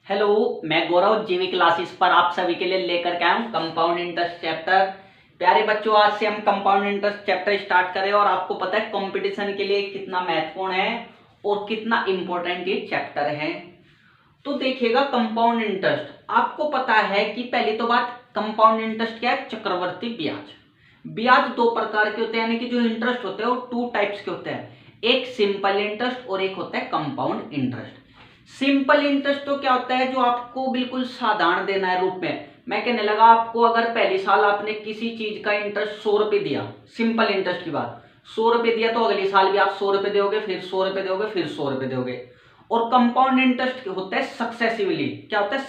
Hello, मैं गौरव जीवी classes पर आप सभी के लिए लेकर के आया हूँ कंपाउंड इंटरेस्ट चैप्टर। प्यारे बच्चों, आज से हम कंपाउंड इंटरेस्ट चैप्टर स्टार्ट करें और आपको पता है कंपटीशन के लिए कितना महत्वपूर्ण है और कितना इंपॉर्टेंट ये चैप्टर है। तो देखिएगा, कंपाउंड इंटरेस्ट आपको पता है कि पहली तो बात, कंपाउंड इंटरेस्ट क्या है? चक्रवर्ती ब्याज। ब्याज दो प्रकार के होते हैं, यानी कि जो इंटरेस्ट होते हैं वो टू टाइप्स के होते हैं, एक सिंपल इंटरेस्ट और एक होता है कंपाउंड इंटरेस्ट। सिंपल इंटरेस्ट तो क्या होता है? जो आपको बिल्कुल साधारण देना है रूप में। मैं कहने लगा, आपको अगर पहली साल आपने किसी चीज का इंटरेस्ट 100 रुपए दिया, सिंपल इंटरेस्ट की बात, 100 रुपए दिया, तो अगली साल भी आप 100 रुपए दोगे, फिर 100 रुपए दोगे, फिर 100 रुपए दोगे। और कंपाउंड इंटरेस्ट होता है सक्सेसिवली। क्या होता है?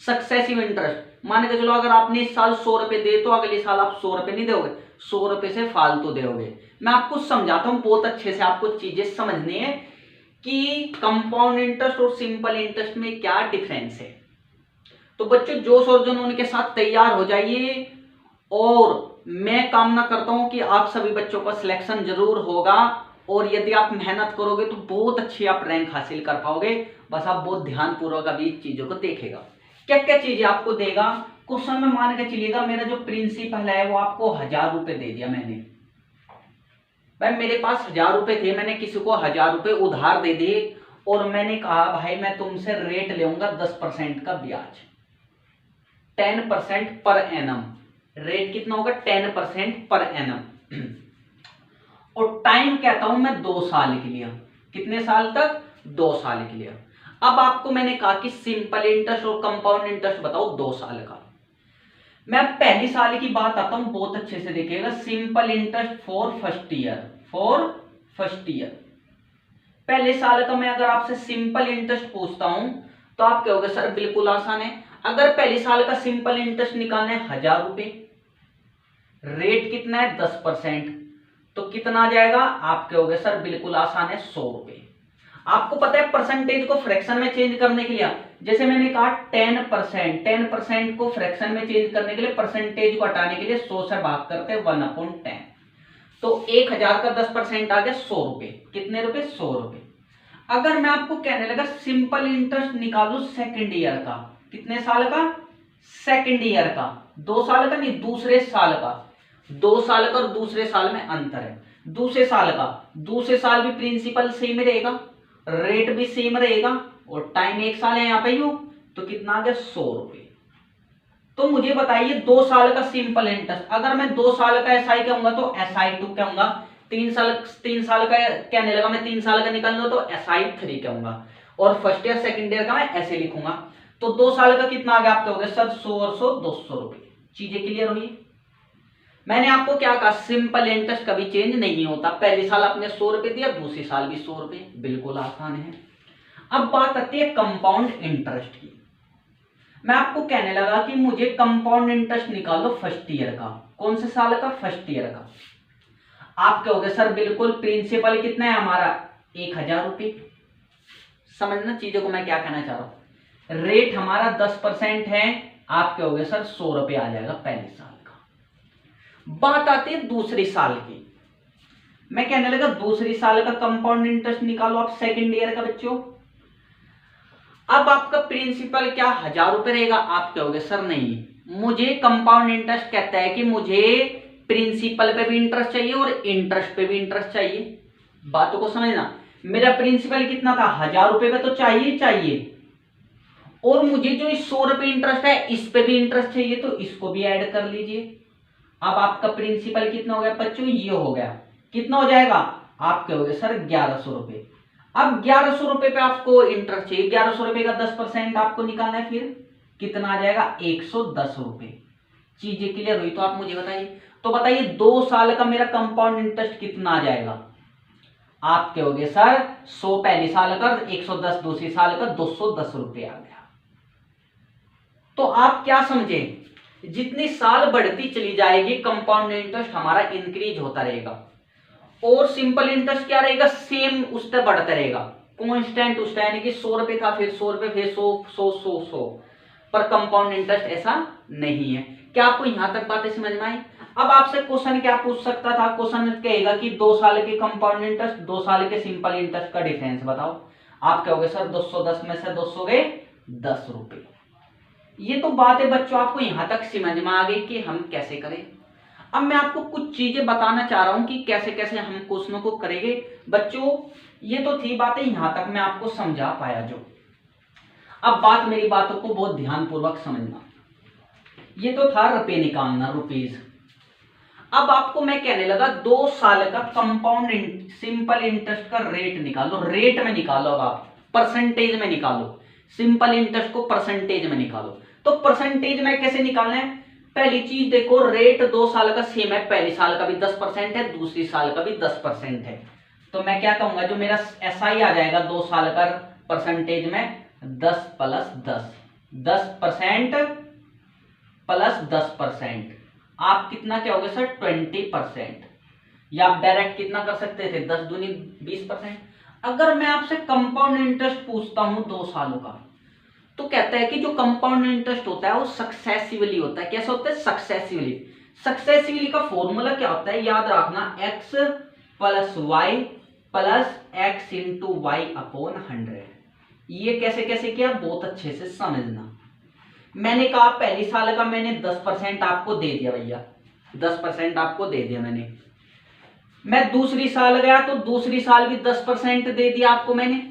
Successive interest. मान के चलो, अगर आपने इस साल 100 रुपए दिए तो अगले साल आप 100 रुपए नहीं दोगे, 100 रुपए से फालतू दोगे। मैं आपको समझाता हूं, बहुत अच्छे से आपको चीजें समझनी है कि कंपाउंड इंटरेस्ट और सिंपल इंटरेस्ट में क्या डिफरेंस है। तो बच्चों, जोश और जुनून के साथ तैयार हो जाइए और मैं कामना करता हूं कि आप सभी बच्चों का सिलेक्शन जरूर होगा और यदि आप मेहनत करोगे तो बहुत अच्छी आप रैंक हासिल कर पाओगे। बस आप बहुत ध्यानपूर्वक अभी चीजों को देखेगा। क्या क्या चीजें आपको देगा क्वेश्चन में। मान के चलिएगा, मेरा जो प्रिंसिपल है वो आपको 1000 रुपए दे दिया मैंने। भाई, मेरे पास 1000 रुपए थे, मैंने किसी को 1000 रुपए उधार दे दिए और मैंने कहा, भाई मैं तुमसे रेट लेऊंगा 10% का ब्याज, 10% पर एनम। रेट कितना होगा? 10% पर एनम। और टाइम कहता हूं मैं 2 साल के लिए। कितने साल तक? 2 साल के लिए। अब आपको मैंने कहा कि सिंपल इंटरेस्ट और कंपाउंड इंटरेस्ट बताओ 2 साल का। मैं अब पहली साल की बात आता हूं, बहुत अच्छे से देखिएगा। Simple interest for first year. पहले साल का मैं अगर आपसे सिंपल इंटरेस्ट पूछता हूं तो आप कहोगे सर बिल्कुल आसान है। अगर पहले साल का सिंपल इंटरेस्ट निकालना है 1000 रुपए, रेट कितना है? 10%, तो कितना आ जाएगा? आप कहोगे सर बिल्कुल आसान है, 100 रुपए। आपको पता है परसेंटेज को फ्रैक्शन में चेंज करने के लिए, जैसे मैंने कहा 10% को फ्रैक्शन में चेंज करने के लिए, परसेंटेज को हटाने के लिए 100 से भाग करते हैं 1/10। तो 1000 का 10% आ गया 100 रुपए। कितने रुपए? 100 रुपए। अगर मैं आपको कहने लगा सिंपल इंटरेस्ट निकालो सेकेंड ईयर का, कितने साल का? सेकेंड ईयर का। 2 साल का नहीं, दूसरे साल का। 2 साल का और दूसरे साल में अंतर है। दूसरे साल भी प्रिंसिपल सेम रहेगा, रेट भी सेम रहेगा और टाइम 1 साल है यहाँ पे यू, तो कितना आ गया? 100 रुपए। तो मुझे बताइए, 2 साल का सिंपल इंटरेस्ट, अगर मैं 2 साल का एसआई कहूंगा तो SI2 कहूंगा। 3 साल का कहने लगा मैं 3 साल का निकालना तो SI3 कहूंगा। और फर्स्ट ईयर सेकंड ईयर का मैं ऐसे लिखूंगा। तो 2 साल का कितना आ गया? आप कहोगे सर 100 और 100 200 रुपए। चीजें क्लियर हुई? मैंने आपको क्या कहा? सिंपल इंटरेस्ट कभी चेंज नहीं होता। पहले साल आपने 100 रुपए दिया, दूसरे साल भी 100 रुपए, बिल्कुल आसान है। अब बात आती है कंपाउंड इंटरेस्ट की। मैं आपको कहने लगा कि मुझे कंपाउंड इंटरेस्ट निकालो फर्स्ट ईयर का। कौन से साल का? फर्स्ट ईयर का। आप कहोगे सर बिल्कुल, प्रिंसिपल कितना है हमारा? 1000 रुपए। समझना चीजों को मैं क्या कहना चाह रहा हूं। रेट हमारा 10% है, आप कहोगे सर 100 रुपए आ जाएगा पहले साल का। बात आती है दूसरी साल की। मैं कहने लगा दूसरी साल का कंपाउंड इंटरेस्ट निकालो आप सेकेंड ईयर का बच्चों। अब आपका प्रिंसिपल क्या 1000 रुपए रहेगा? आप कहोगे सर नहीं, मुझे कंपाउंड इंटरेस्ट कहता है कि मुझे प्रिंसिपल पे भी इंटरेस्ट चाहिए और इंटरेस्ट पे भी इंटरेस्ट चाहिए। बातों को समझना, मेरा प्रिंसिपल कितना था? 1000 रुपए पे तो चाहिए, और मुझे जो इस 100 रुपए इंटरेस्ट है इस पे भी इंटरेस्ट चाहिए, तो इसको भी ऐड कर लीजिए। अब आपका प्रिंसिपल कितना हो गया बच्चों? ये हो गया। कितना हो जाएगा? आप कहोगे सर 1100 रुपए। अब 1100 रुपए पे आपको इंटरेस्ट चाहिए, 1100 रुपए का 10% आपको निकालना है, फिर कितना आ जाएगा? 110 रुपए। चीजें क्लियर हुई? तो आप मुझे बताइए। तो बताइए 2 साल का मेरा कंपाउंड इंटरेस्ट कितना आ जाएगा? आप कहोगे सर 100 पहले साल का, 110 दूसरे साल का, 210 रुपए आ गया। तो आप क्या समझे? जितनी साल बढ़ती चली जाएगी कंपाउंड इंटरेस्ट हमारा इंक्रीज होता रहेगा, और सिंपल इंटरेस्ट क्या रहेगा? सेम उससे बढ़ता रहेगा, कांस्टेंट उसका, यानी कि 100 रुपए था, फिर 100 रुपए, फिर 100। पर कंपाउंड इंटरेस्ट ऐसा नहीं है। क्या आपको यहां तक बातें समझ में आई? अब आपसे क्वेश्चन क्या पूछ सकता था? क्वेश्चन कहेगा कि 2 साल के कंपाउंड इंटरेस्ट, 2 साल के सिंपल इंटरेस्ट का डिफरेंस बताओ। आप कहोगे सर 210 में से 200 गए ₹10। ये तो बात है बच्चों, आपको यहां तक समझ में आ गई कि हम कैसे करें। अब मैं आपको कुछ चीजें बताना चाह रहा हूं कि कैसे कैसे हम क्वेश्चनों को करेंगे। बच्चों ये तो थी बातें, यहां तक मैं आपको समझा पाया जो। अब बात, मेरी बातों को बहुत ध्यानपूर्वक समझना। ये तो था रुपए निकालना, रुपीज। अब आपको मैं कहने लगा 2 साल का कंपाउंड सिंपल इंटरेस्ट का रेट निकालो। रेट में निकालो, अब आप परसेंटेज में निकालो। सिंपल इंटरेस्ट को परसेंटेज में निकालो। तो परसेंटेज में कैसे निकालना है? पहली चीज देखो, रेट 2 साल का सेम है। पहली साल का भी 10% है, दूसरी साल का भी 10% है। तो मैं क्या कहूंगा, जो मेरा SI आ जाएगा 2 साल का परसेंटेज में 10 प्लस 10, 10% प्लस 10%, आप कितना क्या होगा सर? 20%। या आप डायरेक्ट कितना कर सकते थे? 10 दूनी 20%। अगर मैं आपसे कंपाउंड इंटरेस्ट पूछता हूं 2 सालों का, तो कहता है कि जो कंपाउंड इंटरेस्ट होता है वो सक्सेसिवली होता है। कैसा होता है? सक्सेसिवली। सक्सेसिवली का फॉर्मूला क्या होता है? याद रखना, x plus y plus x into y upon 100। ये कैसे कैसे किया, बहुत अच्छे से समझना। मैंने कहा पहली साल का मैंने 10% आपको दे दिया भैया, 10% आपको दे दिया मैंने। मैं दूसरी साल गया तो दूसरी साल भी 10% दे दिया आपको मैंने।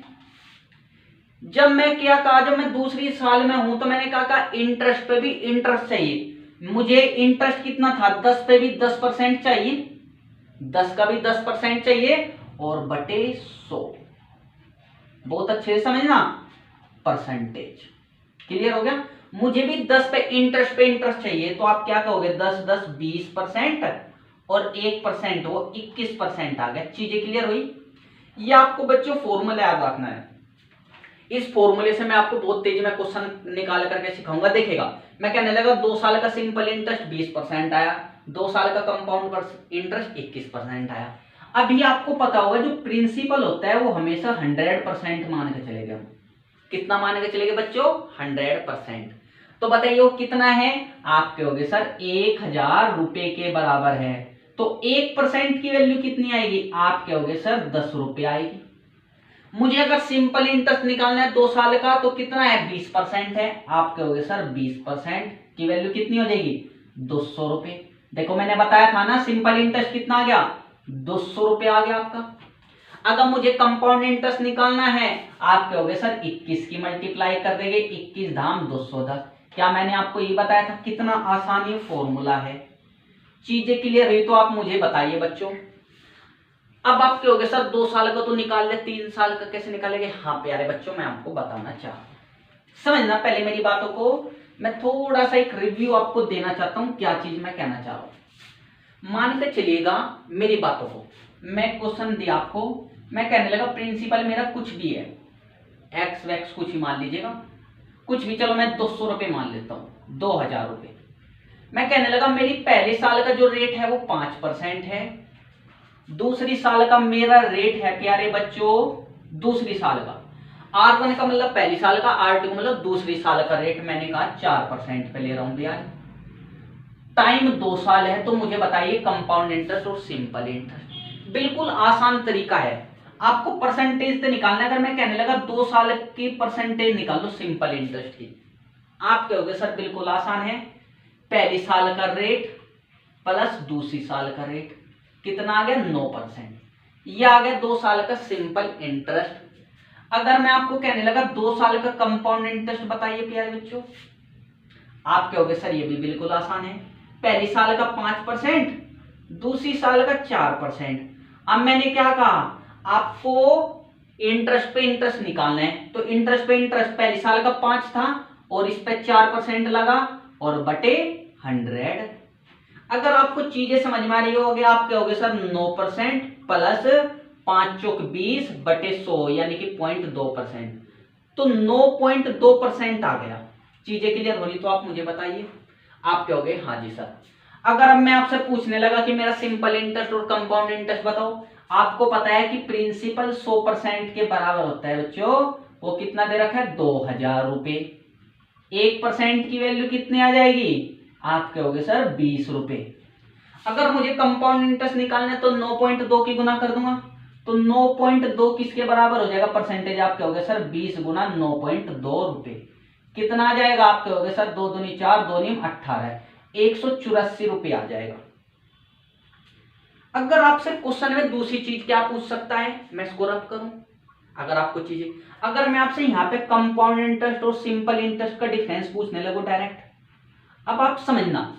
जब मैं क्या कहा, जब मैं दूसरी साल में हूं तो मैंने कहा इंटरेस्ट पे भी इंटरेस्ट चाहिए। मुझे इंटरेस्ट कितना था? 10 पे भी 10% चाहिए, 10 का भी 10% चाहिए, और बटे 100। बहुत अच्छे से समझना, परसेंटेज। क्लियर हो गया? मुझे भी 10 पे इंटरेस्ट चाहिए, तो आप क्या कहोगे? 10 10 20%, और 1% वो 21% आ गया। चीजें क्लियर हुई? ये आपको बच्चों फॉर्मूला याद रखना है। इस फॉर्मूले से मैं आपको बहुत तेजी में क्वेश्चन निकाल करके सिखाऊंगा। देखेगा, मैं कहने लगा 2 साल का सिंपल इंटरेस्ट 20% आया, 2 साल का कंपाउंड इंटरेस्ट 21% आया। अभी आपको पता होगा जो प्रिंसिपल होता है वो हमेशा 100% मान के चलेगा। कितना मान के चलेगा बच्चों? 100%। तो बताइए वो कितना है? आप कहोगे सर 1000 रुपए के बराबर है। तो 1% की वैल्यू कितनी आएगी? आप कहोगे सर 10 रुपए आएगी। मुझे अगर सिंपल इंटरेस्ट निकालना है 2 साल का, तो कितना है? 20% है। आप कहोगे सर 20% की वैल्यू कितनी हो जाएगी? 200 रुपए। देखो मैंने बताया था ना, सिंपल इंटरेस्ट कितना आ गया? 200 रुपए आ गया आपका। अगर मुझे कंपाउंड इंटरेस्ट निकालना है, आप कहोगे सर 21 की मल्टीप्लाई कर देंगे, 21 धाम 210। क्या मैंने आपको ये बताया था? कितना आसान ये फॉर्मूला है। चीजें क्लियर हुई तो आप मुझे बताइए बच्चों। अब आप कहोगे सर 2 साल का तो निकाल ले, 3 साल का कैसे निकालेंगे? हाँ प्यारे बच्चों, मैं आपको बताना चाह रहा हूं। समझना पहले मेरी बातों को। मैं थोड़ा सा एक रिव्यू आपको देना चाहता हूं, क्या चीज मैं कहना चाह रहा हूं। मान के चलिएगा मेरी बातों को, मैं क्वेश्चन दिया आपको, मैं कहने लगा प्रिंसिपल मेरा कुछ भी है, एक्स वैक्स कुछ ही मान लीजिएगा, कुछ भी, चलो मैं 200 रुपए मान लेता हूं, 2000 रुपए। मैं कहने लगा मेरी पहले साल का जो रेट है वो 5% है, दूसरी साल का मेरा रेट है प्यारे बच्चों, दूसरी साल का R1 का मतलब पहली साल का, R2 का मतलब दूसरी साल का रेट मैंने कहा 4% पे ले रहा हूं ब्याज। टाइम 2 साल है, तो मुझे बताइए कंपाउंड इंटरेस्ट और सिंपल इंटरेस्ट। बिल्कुल आसान तरीका है, आपको परसेंटेज तो निकालना है। अगर मैं कहने लगा 2 साल की परसेंटेज निकालो सिंपल इंटरेस्ट की, आप कहोगे सर बिल्कुल आसान है, पहली साल का रेट प्लस दूसरी साल का रेट कितना आ गया? 9%। यह आ गया 2 साल का सिंपल इंटरेस्ट। अगर मैं आपको कहने लगा 2 साल का कंपाउंड इंटरेस्ट बताइए प्यारे बच्चों, आप कहोगे सर ये भी बिल्कुल आसान है, पहली साल का 5%, दूसरी साल का 4%। अब मैंने क्या कहा, आपको इंटरेस्ट पे इंटरेस्ट निकालना है, तो इंटरेस्ट पे इंटरेस्ट पहली साल का 5 था और इस पे 4% लगा और बटे 100। अगर आपको चीजें समझ में आ रही होगी, आप कहोगे सर 9% प्लस 5 चौक 20 बटे 100 यानी कि 0.2%, तो 9.2% आ गया। चीजें क्लियर हो रही तो आप मुझे बताइए। आप कहोगे हाँ जी सर। अगर अब मैं आपसे पूछने लगा कि मेरा सिंपल इंटरेस्ट और कंपाउंड इंटरेस्ट बताओ, आपको पता है कि प्रिंसिपल 100% के बराबर होता है बच्चों, वो कितना दे रखा है? 2000 रुपए। 1% की वैल्यू कितनी आ जाएगी? आप कहोगे सर 20 रुपए। अगर मुझे कंपाउंड इंटरेस्ट निकालना है तो 9.2 की गुना कर दूंगा, तो 9.2 किसके बराबर हो जाएगा परसेंटेज? आप कहोगे सर 20 गुना 9.2 रुपए। कितना आ जाएगा आपके हो गए सर, 2 दूनी 4, 2 नीम 18, 184 रुपये आ जाएगा। अगर आपसे क्वेश्चन में दूसरी चीज क्या पूछ सकता है, मैं इसको रब करूं, अगर आपको चीजें, अगर मैं आपसे यहाँ पे कंपाउंड इंटरेस्ट और सिंपल इंटरेस्ट का डिफरेंस पूछने लगू डायरेक्ट, अब आप समझना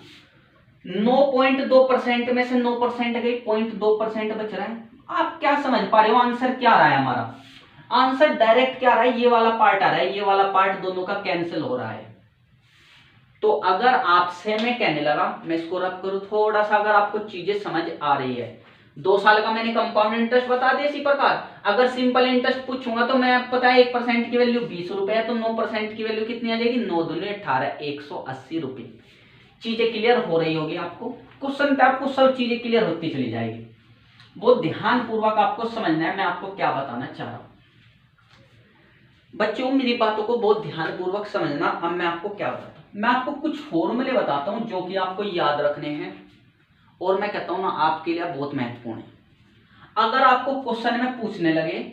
9.2% में से 9% गई, 0.2% बच रहा है। आप क्या समझ पा रहे हो, आंसर क्या रहा है हमारा, आंसर डायरेक्ट क्या रहा है, ये वाला पार्ट आ रहा है, ये वाला पार्ट दोनों का कैंसिल हो रहा है। तो अगर आपसे मैं कहने लगा, मैं इसको रब करूं थोड़ा सा, अगर आपको चीजें समझ आ रही है, 2 साल का मैंने कंपाउंड इंटरेस्ट बता दिया इसी प्रकार। अगर सिंपल इंटरेस्ट पूछूंगा तो मैं पता है 1% की वैल्यू 20 रुपए है, तो 9% की वैल्यू कितनी आ जाएगी, 9 दूनी 18, 180 रुपए। चीजें क्लियर हो रही होगी आपको, क्वेश्चन पे आपको सब चीजें क्लियर होती चली जाएगी। बहुत ध्यान पूर्वक आपको समझना है मैं आपको क्या बताना चाह रहा हूं। बच्चों मेरी बातों को बहुत ध्यान पूर्वक समझना। अब मैं आपको क्या बताता हूं, मैं आपको कुछ फॉर्मूले बताता हूं जो कि आपको याद रखने हैं, और मैं कहता हूं ना आपके लिए बहुत महत्वपूर्ण है। अगर आपको क्वेश्चन में पूछने लगे,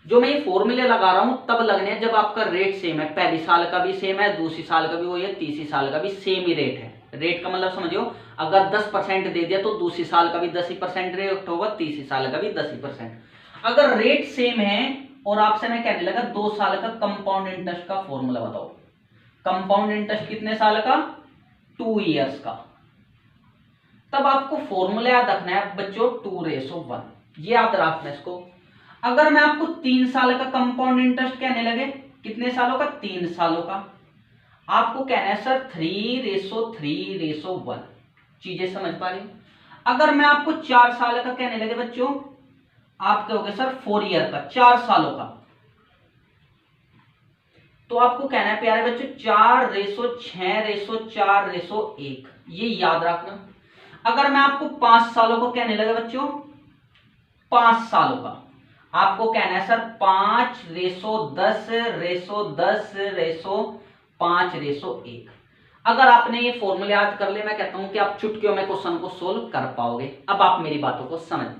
जो मैं ये फॉर्मूले लगा रहा हूं तब लगने हैं जब आपका रेट सेम है, पहली साल का भी सेम है, दूसरी साल का भी वही है, तीसरी साल का भी सेम ही रेट है। रेट का मतलब समझियो, अगर 10% दे दिया तो दूसरी साल का भी 10% रेट होगा, तीसरी साल का भी 10%। अगर रेट सेम है और आपसे मैं कहने लगा 2 साल का कंपाउंड इंटरेस्ट का फॉर्मूला बताओ, कंपाउंड इंटरेस्ट कितने साल का, 2 इयर्स का, तब आपको फॉर्मूला याद रखना है बच्चों 2:1, ये याद रखना है इसको। अगर मैं आपको 3 साल का कंपाउंड इंटरेस्ट कहने लगे, कितने सालों का, 3 सालों का, आपको कहना है सर 3:3:1, चीजें समझ पा रही। अगर मैं आपको 4 साल का कहने लगे बच्चों, आप कहोगे सर 4 ईयर का, 4 सालों का, तो आपको कहना है प्यारे बच्चों 4:6:4:1, ये याद रखना। अगर मैं आपको 5 सालों को कहने लगे बच्चों, 5 सालों का, आपको कहना है सर 5:10:10:5:1। अगर आपने ये फॉर्मूले याद कर ले, मैं कहता हूं कि आप चुटकियों में क्वेश्चन को सोल्व कर पाओगे। अब आप मेरी बातों को समझना।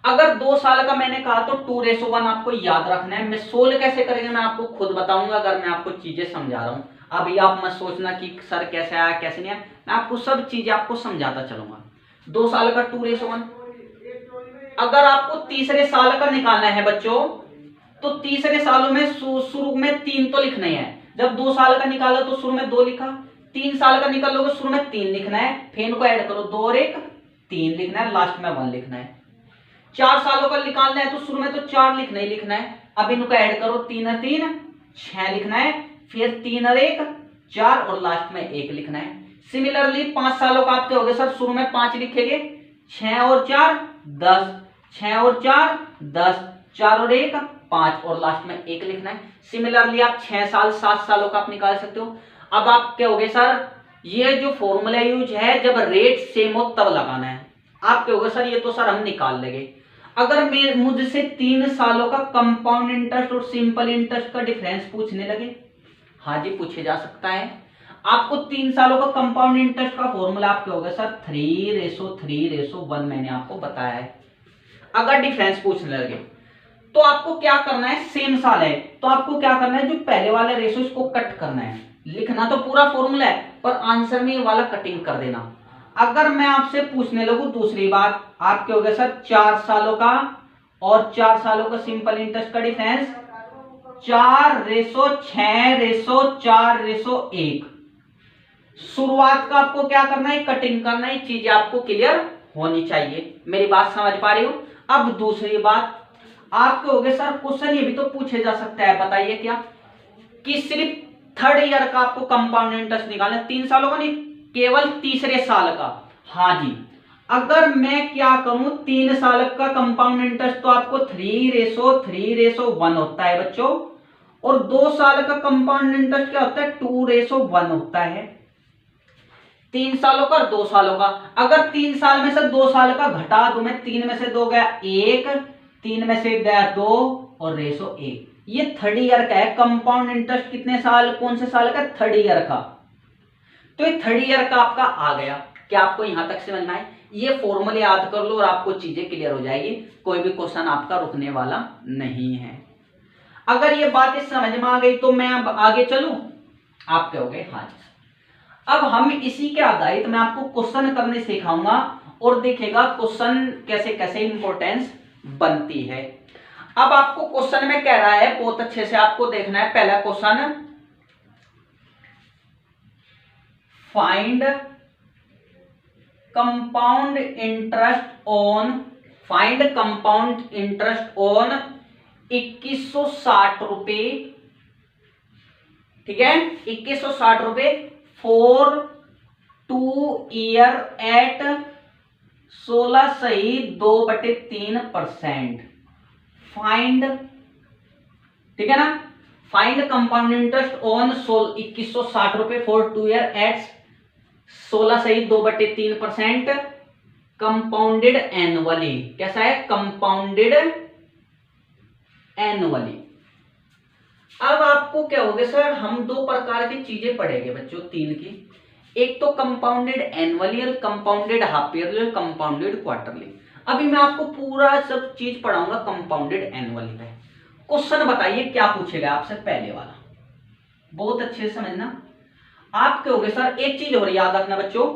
अगर 2 साल का मैंने कहा तो 2:1 आपको याद रखना है। मैं सोल्व कैसे करेंगे मैं आपको खुद बताऊंगा, अगर मैं आपको चीजें समझा रहा हूं। अभी आप मत सोचना कि सर कैसे आया कैसे नहीं आया, मैं आपको सब चीजें आपको समझाता चलूंगा। 2 साल का 2:1। अगर आपको तीसरे साल का निकालना है बच्चों, तो तीसरे सालों में शुरू में 3 तो लिखना ही है। जब 2 साल का निकाला तो शुरू में 2 लिखा, 3 साल का निकालोगे शुरू में 3 लिखना है, फिर इनको ऐड करो, 2 और 1 3 लिखना है, लास्ट में 1 लिखना है। 4 सालों का निकालना है तो शुरू में तो 4 लिखना ही लिखना है, अब इनको ऐड करो, 3 और 3 6 लिखना है, फिर 3 और 1 4 और लास्ट में 1 लिखना है। सिमिलरली 5 सालों का आपके हो गए सर, शुरू में 5 लिखेंगे, 6 और 4 10, 6 और 4 10, 4 और 1 5 और लास्ट में 1 लिखना है। सिमिलरली आप 6 साल 7 सालों का आप निकाल सकते हो। अब आप क्या हो गए सर, ये जो फॉर्मूला यूज है जब रेट सेम हो तब लगाना है। आप क्या हो गए सर, ये तो सर हम निकाल लेंगे। अगर मुझसे 3 सालों का कंपाउंड इंटरेस्ट और सिंपल इंटरेस्ट का डिफरेंस पूछने लगे, हाँ जी पूछे जा सकता है। आपको 3 सालों का कंपाउंड इंटरेस्ट का फॉर्मूला आपके हो गया सर 3:3:1 मैंने आपको बताया है। अगर डिफरेंस पूछने लगे तो आपको क्या करना है, सेम साल है तो आपको क्या करना है, जो पहले वाले रेशो इसको कट करना है। लिखना तो पूरा फॉर्मूला है पर आंसर में ये वाला कटिंग कर देना। अगर मैं आपसे पूछने लगूं दूसरी बात, आपके हो गया सर 4 सालों का और 4 सालों का सिंपल इंटरेस्ट का डिफरेंस 4:6:4:1। शुरुआत का आपको क्या करना है, कटिंग करना है। चीजें आपको क्लियर होनी चाहिए, मेरी बात समझ पा रही हो। अब दूसरी बात, आपके हो गए सर क्वेश्चन ये भी तो पूछे जा सकता है, बताइए क्या, कि सिर्फ 3rd ईयर का आपको कंपाउंड इंटरेस्ट निकालना है, 3 सालों का नहीं, केवल तीसरे साल का। हाँ जी, अगर मैं क्या करूं, 3 साल का कंपाउंड इंटरेस्ट तो आपको 3:3:1 होता है बच्चों, और 2 साल का कंपाउंड इंटरेस्ट क्या होता है, 2:1 होता है। 3 सालों का और 2 सालों का, अगर 3 साल में से 2 साल का घटा दूं मैं, 3 में से 2 गया 1, 3 में से गया 2 और रेशो 1। ये 3rd ईयर का है कंपाउंड इंटरेस्ट, कितने साल, कौन से साल का, 3rd ईयर का। तो ये 3rd ईयर का आपका आ गया। क्या आपको यहां तक समझ में आए? ये फॉर्मूले याद कर लो और आपको चीजें क्लियर हो जाएगी, कोई भी क्वेश्चन आपका रुकने वाला नहीं है। अगर ये बातें समझ में आ गई तो मैं अब आगे चलूं? आप कहोगे हाँ जी। अब हम इसी के आधारित मैं आपको क्वेश्चन करने सिखाऊंगा और देखिएगा क्वेश्चन कैसे कैसे इंपॉर्टेंस बनती है। अब आपको क्वेश्चन में कह रहा है, बहुत अच्छे से आपको देखना है। पहला question, find compound interest on 2160 रुपए, ठीक है, 2160 रुपए फॉर 2 ईयर एट 16.2/3%। फाइंड, ठीक है ना, फाइंड कंपाउंड इंटरेस्ट ऑन 2160 रुपए for 2 year at 16.2/3% compounded annually. कैसा है? Compounded annually. अब आपको क्या होगा सर, हम दो प्रकार की चीजें पढ़ेंगे बच्चों, तीन की। एक तो कंपाउंडेड एनुअली और कंपाउंडेड हाफ ईयरली और कंपाउंडेड क्वार्टरली। अभी मैं आपको पूरा सब चीज पढ़ाऊंगा कंपाउंडेड एनुअली में। क्वेश्चन बताइए क्या पूछेगा आपसे, पहले वाला बहुत अच्छे से समझना। आप कहोगे सर एक चीज और याद रखना बच्चों,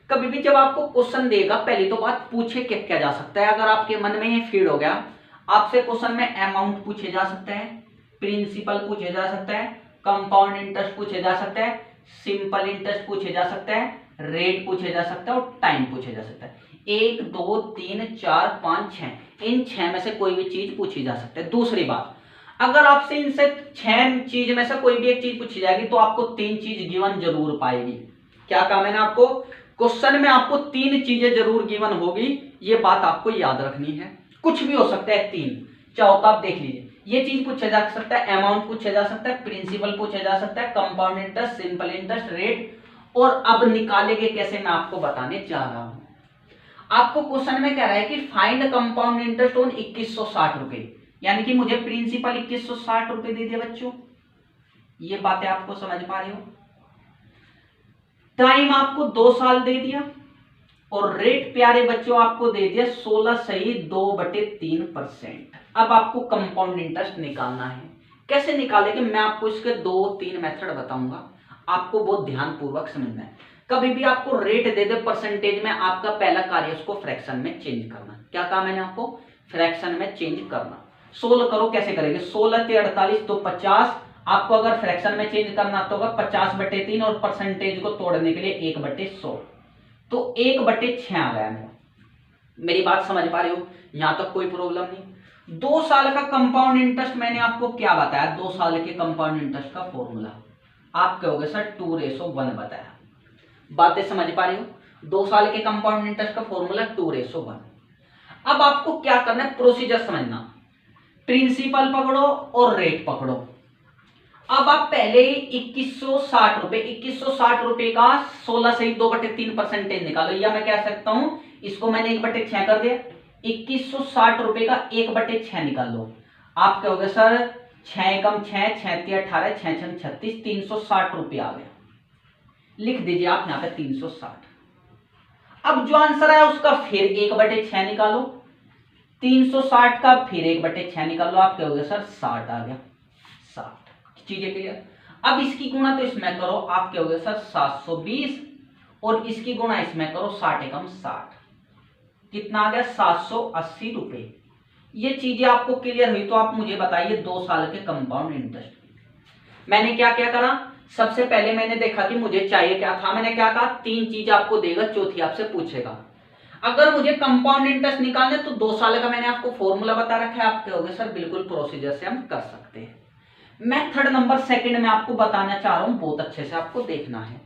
कभी भी जब आपको क्वेश्चन देगा पहली तो बात पूछे क्या क्या जा सकता है। अगर आपके मन में ये फीड हो गया, आपसे क्वेश्चन में अमाउंट पूछे जा सकता है, प्रिंसिपल पूछे जा सकता है, कंपाउंड इंटरेस्ट पूछे जा सकता है, सिंपल इंटरेस्ट पूछे जा सकता है, रेट पूछे जा सकता है और टाइम पूछे जा सकता है। 1 2 3 4 5 6, इन 6 में से कोई भी चीज पूछी जा सकती है। दूसरी बात, अगर आपसे इनसे 6 चीज में से कोई भी एक चीज पूछी जाएगी तो आपको 3 चीज गिवन जरूर पाएगी। क्या कहा मैंने आपको? क्वेश्चन में आपको 3 चीजें जरूर गिवन होगी, ये बात आपको याद रखनी है। कुछ भी हो सकता है 3, चाहो तो आप देख लीजिए। ये चीज पूछा जा सकता है, अमाउंट पूछा जा सकता है, प्रिंसिपल पूछा जा सकता है, compound interest, simple interest, rate. और अब निकालेंगे कैसे, मैं आपको बताने जा रहा हूं। आपको क्वेश्चन में कह रहा है कि फाइंड कंपाउंड इंटरेस्ट ऑन 2160 रुपए, यानी कि मुझे प्रिंसिपल 2160 रुपए दे दिया बच्चों। ये बातें आपको समझ पा रहे हो? टाइम आपको 2 साल दे दिया और रेट प्यारे बच्चों आपको दे दिया 16.2/3%। अब आपको कंपाउंड इंटरेस्ट निकालना है। कैसे निकालेंगे मैं आपको इसके 2-3 मेथड बताऊंगा, आपको बहुत ध्यान पूर्वक समझना है। कभी भी आपको रेट दे दे परसेंटेज में, आपका पहला कार्य उसको फ्रैक्शन में चेंज करना। क्या कहा मैंने आपको? फ्रैक्शन में चेंज करना। सोल्व करो, कैसे करेंगे? 16 × 48 तो 50। आपको अगर फ्रैक्शन में चेंज करना तो होगा 50/3 और परसेंटेज को तोड़ने के लिए 1/100, तो 1/6 आ गया मेरा। मेरी बात समझ पा रहे हो? यहां तक कोई प्रॉब्लम नहीं। 2 साल का कंपाउंड इंटरेस्ट मैंने आपको क्या बताया? 2 साल के कंपाउंड इंटरेस्ट का फॉर्मूला आप कहोगे सर 2:1 बताया। बातें समझ पा रहे हो? 2 साल के कंपाउंड इंटरेस्ट का फॉर्मूला 2:1। अब आपको क्या करना है, प्रोसीजर समझना। प्रिंसिपल पकड़ो और रेट पकड़ो। अब आप पहले ही 2160 रुपए का 16.2/3% निकालो, या मैं कह सकता हूं इसको मैंने 1/6 कर दिया। 2160 रुपए का 1/6 निकाल लो। आप कहोगे सर 6 × 6 = 6 × 3 = 18, 6 × 6 = 36, 360 रुपए आ गया। लिख दीजिए आप यहां पे 360। अब जो आंसर है उसका फिर 1/6 निकालो, 360 का फिर 1/6 निकालो। आप कहोगे सर 60 आ गया। 60 चीजें क्लियर? अब इसकी गुणा तो इसमें करो, आप कहोगे सर 720 और इसकी गुणा इसमें करो 60 × 60, कितना आ गया? 780 रुपए। ये चीजें आपको क्लियर हुई तो आप मुझे बताइए 2 साल के कंपाउंड इंटरेस्ट मैंने क्या क्या करा। सबसे पहले मैंने देखा कि मुझे चाहिए क्या था, मैंने क्या कहा 3 चीज आपको देगा, चौथी आपसे पूछेगा। अगर मुझे कंपाउंड इंटरेस्ट निकालना है तो 2 साल का मैंने आपको फॉर्मूला बता रखा है। आप कहोगे सर बिल्कुल प्रोसीजर से हम कर सकते हैं। मेथड नंबर 2 में आपको बताना चाह रहा हूं, बहुत अच्छे से आपको देखना है,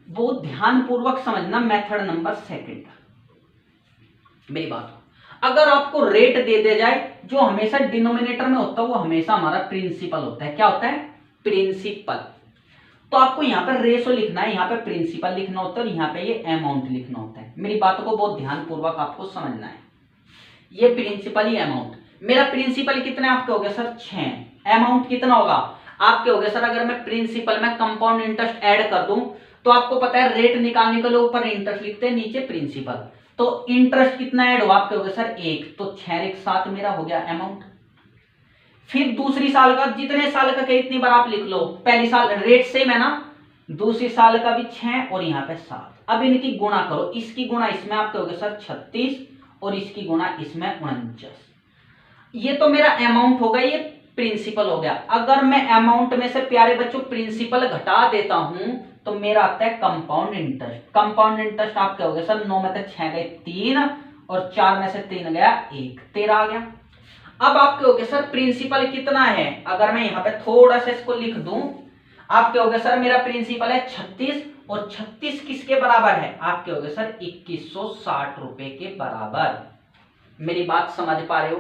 बहुत ध्यानपूर्वक समझना। मेथड नंबर 2 मेरी बात, अगर आपको रेट दे दिया जाए, जो हमेशा डिनोमिनेटर में होता है वो हमेशा हमारा प्रिंसिपल होता है। क्या होता है? प्रिंसिपल। तो आपको यहाँ पर रेशो लिखना है, यहाँ पे प्रिंसिपल लिखना होता है और यहाँ पे ये अमाउंट लिखना होता है। मेरी बातों को बहुत ध्यानपूर्वक आपको समझना है। ये प्रिंसिपल, ये अमाउंट। मेरा प्रिंसिपल कितना है? आप कहोगे सर 6। अमाउंट कितना होगा? आप कहोगे सर अगर मैं प्रिंसिपल में कंपाउंड इंटरेस्ट ऐड कर दूं तो आपको पता है रेट निकालने के लिए ऊपर इंटरेस्ट लिखते हैं, नीचे प्रिंसिपल। तो इंटरेस्ट कितना ऐड होगा? आप कहोगे सर 1, तो 6 × 7 मेरा हो गया अमाउंट। फिर दूसरी साल का, जितने साल का कहे इतनी बार आप लिख लो। पहली साल रेट सेम है ना, दूसरी साल का भी 6 और यहाँ पे 7। अब इनकी गुणा करो, इसकी गुणा इसमें आप कहोगे सर 36 और इसकी गुणा इसमें 49। ये तो मेरा अमाउंट होगा, ये प्रिंसिपल हो गया। अगर मैं अमाउंट में से प्यारे बच्चों प्रिंसिपल घटा देता हूं तो मेरा आता है कंपाउंड इंटरेस्ट। कंपाउंड इंटरेस्ट आप कहोगे सर 9 में से 6 गए 3 और 4 में से 3 गया 1, 13 आ गया। अब आप कहोगे सर प्रिंसिपल कितना है, अगर मैं यहाँ पे थोड़ा सा इसको लिख दूं, आप कहोगे सर मेरा प्रिंसिपल है 36 और 36 किसके बराबर है, आप कहोगे सर 2160 रुपए के बराबर। मेरी बात समझ पा रहे हो?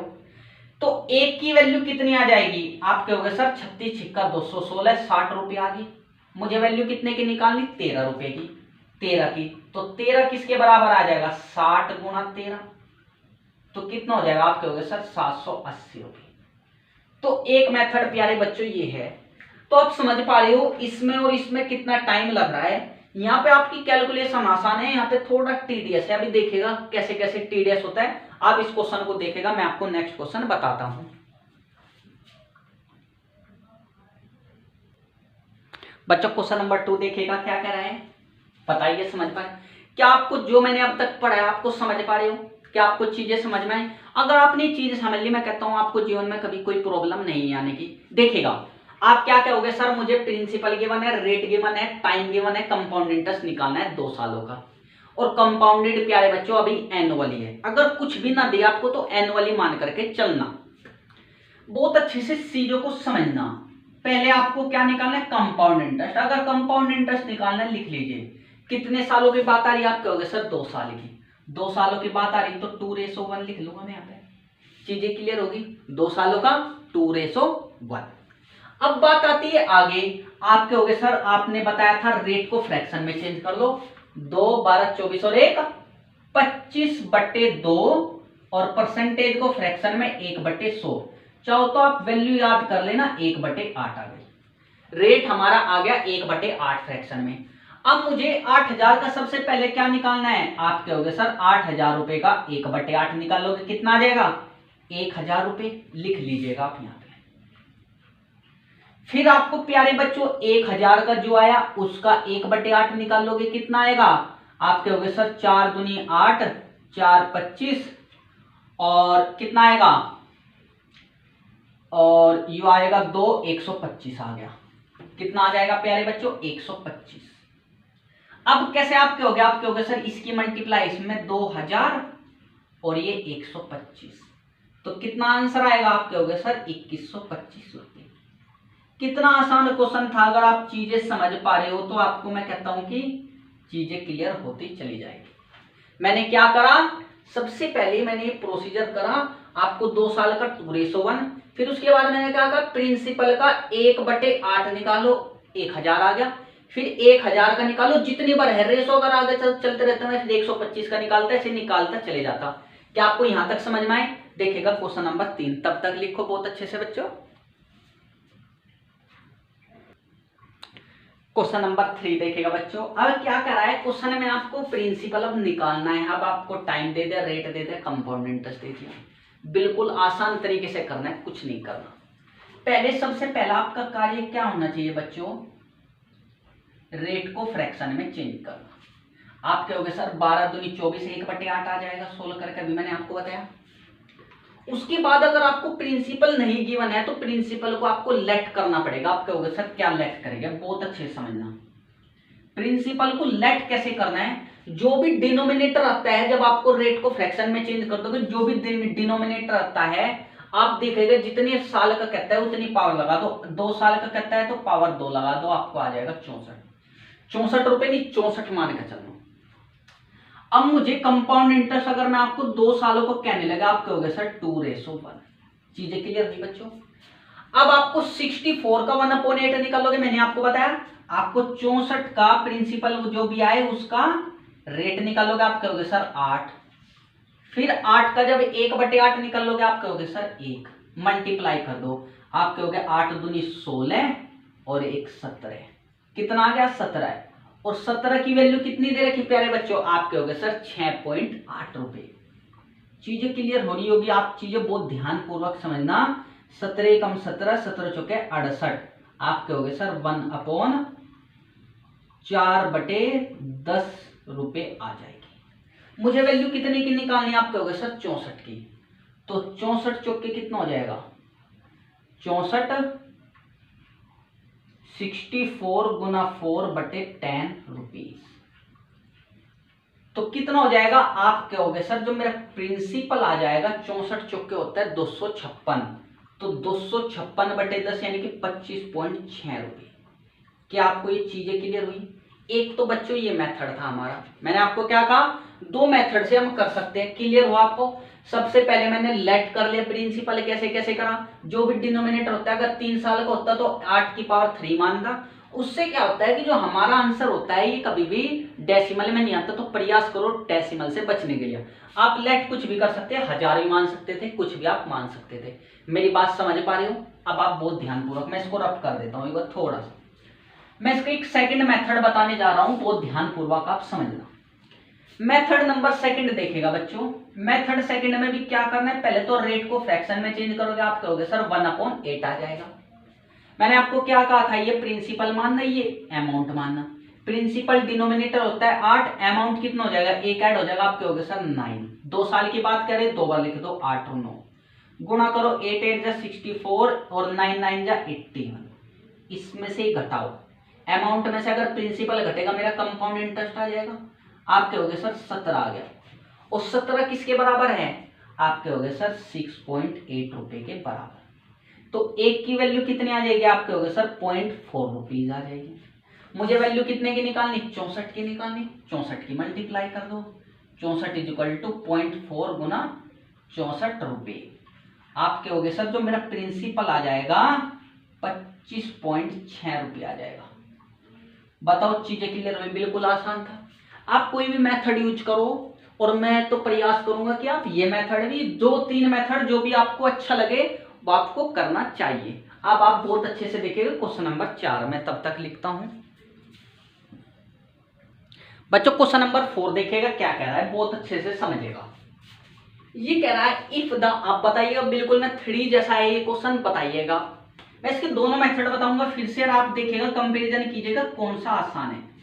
तो एक की वैल्यू कितनी आ जाएगी, आप कहोगे सर 36 छिक्का 216, 60 रुपए आ गई। मुझे वैल्यू कितने की निकालनी, 13 रुपए की, 13 की। तो 13 किसके बराबर आ जाएगा, 60 गुणा 13, तो कितना हो जाएगा, आप कहोगे सर 780 रुपए। तो एक मेथड प्यारे बच्चों ये है। तो आप समझ पा रहे हो इसमें और इसमें कितना टाइम लग रहा है। यहाँ पे आपकी कैलकुलेशन आसान है, यहाँ पे थोड़ा टीडियस है। अभी देखेगा कैसे कैसे टीडियस होता है। आप इस क्वेश्चन को देखेगा, मैं आपको नेक्स्ट क्वेश्चन बताता हूं। बच्चों क्वेश्चन नंबर 2 देखेगा क्या कह रहा है, बताइए समझ पाए क्या? आपको जो मैंने अब तक पढ़ा है आपको समझ पा रहे हो, क्या आपको चीजें समझ में आई? अगर आपने चीजें समझ ली, मैं कहता हूं आपको जीवन में कभी कोई प्रॉब्लम नहीं आने की। देखिएगा आप क्या कहोगे, सर मुझे प्रिंसिपल गिवन है, रेट गिवन है, टाइम गिवन है, कंपाउंड इंटरेस्ट निकालना है 2 सालों का, और कंपाउंडेड प्यारे बच्चों अभी एनुअली है। अगर कुछ भी ना दिया आपको तो एनुअली मान करके चलना। बहुत अच्छे से चीजों को समझना। पहले आपको क्या निकालना है, कंपाउंड इंटरेस्ट। अगर कंपाउंड इंटरेस्ट निकालना है लिख लीजिए, कितने सालों की बात आ रही है, आप कहोगे सर 2 साल की। 2 सालों की बात आ रही है तो 2:1 लिख लूंगा मैं यहाँ पे, चीजें क्लियर होगी। 2 सालों का 2:1। अब बात आती है आगे, आप कहोगे सर आपने बताया था रेट को फ्रैक्शन में चेंज कर लो, 2 12 24 और 1 25/2 और परसेंटेज को फ्रैक्शन में 1/100। चाहो तो आप वैल्यू याद कर लेना, 1/8 आ गई। रेट हमारा आ गया 1/8 फ्रैक्शन में। अब मुझे 8000 का सबसे पहले क्या निकालना है, आप कहोगे सर 8000 रुपए का 1/8 निकालोगे, कितना आ जाएगा 1000 रुपए, लिख लीजिएगा आप यहाँ पे। फिर आपको प्यारे बच्चों 1000 का जो आया उसका 1/8 निकालोगे, कितना आएगा, आप कहोगे सर 4 दूनी 8, 4 25 और कितना आएगा, और यू आएगा 2 125 आ गया। कितना आ जाएगा प्यारे बच्चों 125। अब कैसे आप कहोगे, आप कहोगे सर इसकी मल्टीप्लाई इसमें 2000 और ये 125, तो कितना आंसर आएगा, आप कहोगे सर 2125 रुपए। कितना आसान क्वेश्चन था। अगर आप चीजें समझ पा रहे हो तो आपको मैं कहता हूं कि चीजें क्लियर होती चली जाएगी। मैंने क्या करा, सबसे पहले मैंने प्रोसीजर करा, आपको 2 साल का 2:1, फिर उसके बाद मैंने क्या कहा प्रिंसिपल का 1/8 निकालो, 1000 आ गया। फिर 1000 का निकालो, जितनी बार है रेशो अगर आगे चलते रहते हैं, फिर 125 का निकालता है, ऐसे निकालता चले जाता। क्या आपको यहां तक समझ में आए? देखेगा क्वेश्चन नंबर 3, तब तक लिखो बहुत अच्छे से बच्चों। क्वेश्चन नंबर 3 देखेगा बच्चों। अब क्या करा है क्वेश्चन में, आपको प्रिंसिपल अब निकालना है। अब आपको टाइम दे दे, रेट दे दे, कंपाउंड इंटरेस्ट दे दिया, बिल्कुल आसान तरीके से करना है, कुछ नहीं करना। पहले सबसे पहला आपका कार्य क्या होना चाहिए बच्चों, रेट को फ्रैक्शन में चेंज करना। आप कहोगे सर 12 दूनी 24, 1/8 आ जाएगा, 16 करके अभी मैंने आपको बताया। उसके बाद अगर आपको प्रिंसिपल नहीं गिवन है तो प्रिंसिपल को आपको लेट करना पड़ेगा। आप कहोगे सर क्या लेट करेंगे, बहुत अच्छे से समझना। प्रिंसिपल को लेट कैसे करना है, जो भी डिनोमिनेटर आता है, जब आपको रेट को फ्रैक्शन में चेंज कर दोगे, जो भी डिनोमिनेटर आता है आप देखेंगे जितने साल का कहता है उतनी पावर लगा दो। 2 साल का कहता है तो पावर 2 लगा दो, आपको आ जाएगा 64 रुपए नहीं 64 मान के चलो। अब मुझे कंपाउंड इंटरेस्ट अगर मैं आपको 2 सालों को कहने लगा, आप कहोगे सर 2:1। चीजें क्लियर हुई बच्चों। अब आपको 64 का 1/8 निकालोगे, मैंने आपको बताया आपको 64 का प्रिंसिपल जो भी आए उसका रेट निकालोगे, आप कहोगे सर 8। फिर 8 का जब 1/8 निकालोगे, आप कहोगे सर 1, मल्टीप्लाई कर दो, आप कहोगे 8 दूनी 16 और 1 17, कितना आ गया 17। और 17 की वैल्यू कितनी दे रखी प्यारे बच्चों, आप कहोगे सर 6.8 रुपए। चीजें क्लियर हो रही होगी, आप चीजें बहुत ध्यान पूर्वक समझना। 17 कम 17, 17 चौके 68, आपके हो गए सर 1/4/10 रुपये आ जाएगी। मुझे वैल्यू कितने की निकालनी है, आपके हो गए सर 64 की। तो 64 चौके कितना हो जाएगा, 64 64 गुना 4/10 रुपीज। तो कितना हो जाएगा, आप कहोगे सर जो मेरा प्रिंसिपल आ जाएगा 64 चौके होता है 256, तो 256/10 यानी कि 25.6 रुपये। क्या आपको ये चीजें क्लियर हुई? एक तो बच्चों ये मेथड था हमारा, मैंने आपको क्या कहा, दो मेथड से हम कर सकते हैं। क्लियर हुआ आपको? सबसे पहले मैंने लेट कर लिया प्रिंसिपल, कैसे कैसे करा, जो भी डिनोमिनेटर होता है अगर 3 साल का होता तो 8 की पावर 3 मानता। उससे क्या होता है कि जो हमारा आंसर होता है ये कभी भी डेसिमल में नहीं आता, तो प्रयास करो डेसिमल से बचने के लिए। आप लेट कुछ भी कर सकते हैं, 1000 भी मान सकते थे, कुछ भी आप मान सकते थे। मेरी बात समझ पा रहे हो? अब आप बहुत ध्यानपूर्वक, मैं इसको रब कर देता हूँ एक बार थोड़ा सा। मैं इसका एक सेकंड मेथड बताने जा रहा हूं, बहुत ध्यानपूर्वक आप समझना। मेथड नंबर सेकंड देखिएगा बच्चों। मेथड सेकंड में भी क्या करना है, पहले तो रेट को फ्रैक्शन में चेंज करोगे, आप कहोगे सर 1/8 आ जाएगा। मैंने आपको क्या कहा था, ये प्रिंसिपल मानना, ये अमाउंट मानना। प्रिंसिपल डिनोमिनेटर होता है 8, अमाउंट कितना हो जाएगा, 1 ऐड हो जाएगा, आप कहोगे सर 9। 2 साल की बात करें 2 बार लिख दो, 8 और 9 गुणा करो, 8 8 जा 64 और 9 9 जा 81। इसमें से ही घटाओ, अमाउंट में से अगर प्रिंसिपल घटेगा मेरा कंपाउंड इंटरेस्ट आ जाएगा, आप कहोगे सर 17 आ गया। और 17 किसके बराबर है, आप कहोगे सर 6.8 रुपए के बराबर। तो एक की वैल्यू कितनी आ जाएगी, आप कहोगे सर 0.4 रुपीज आ जाएगी। मुझे वैल्यू कितने की निकालनी, 64 की निकालनी, 64 की मल्टीप्लाई कर दो, 64 इक्वल टू 0.4 गुना 64 रुपये। आप कहोगे सर जो मेरा प्रिंसिपल आ जाएगा 25.6 रुपये आ जाएगा। बताओ चीजें क्लियर हुई? बिल्कुल आसान था। आप कोई भी मेथड यूज करो, और मैं तो प्रयास करूंगा कि आप ये मेथड भी, 2-3 मेथड जो भी आपको अच्छा लगे वो आपको करना चाहिए। अब आप बहुत अच्छे से देखिएगा क्वेश्चन नंबर 4, मैं तब तक लिखता हूं बच्चों। क्वेश्चन नंबर 4 देखिएगा क्या कह रहा है, बहुत अच्छे से समझेगा। ये कह रहा है इफ द, आप बताइएगा, बिल्कुल मैं 3 जैसा है ये क्वेश्चन, बताइएगा। मैं इसके दोनों मेथड बताऊंगा, फिर से आप देखिएगा, कंपैरिजन कीजिएगा कौन सा आसान है।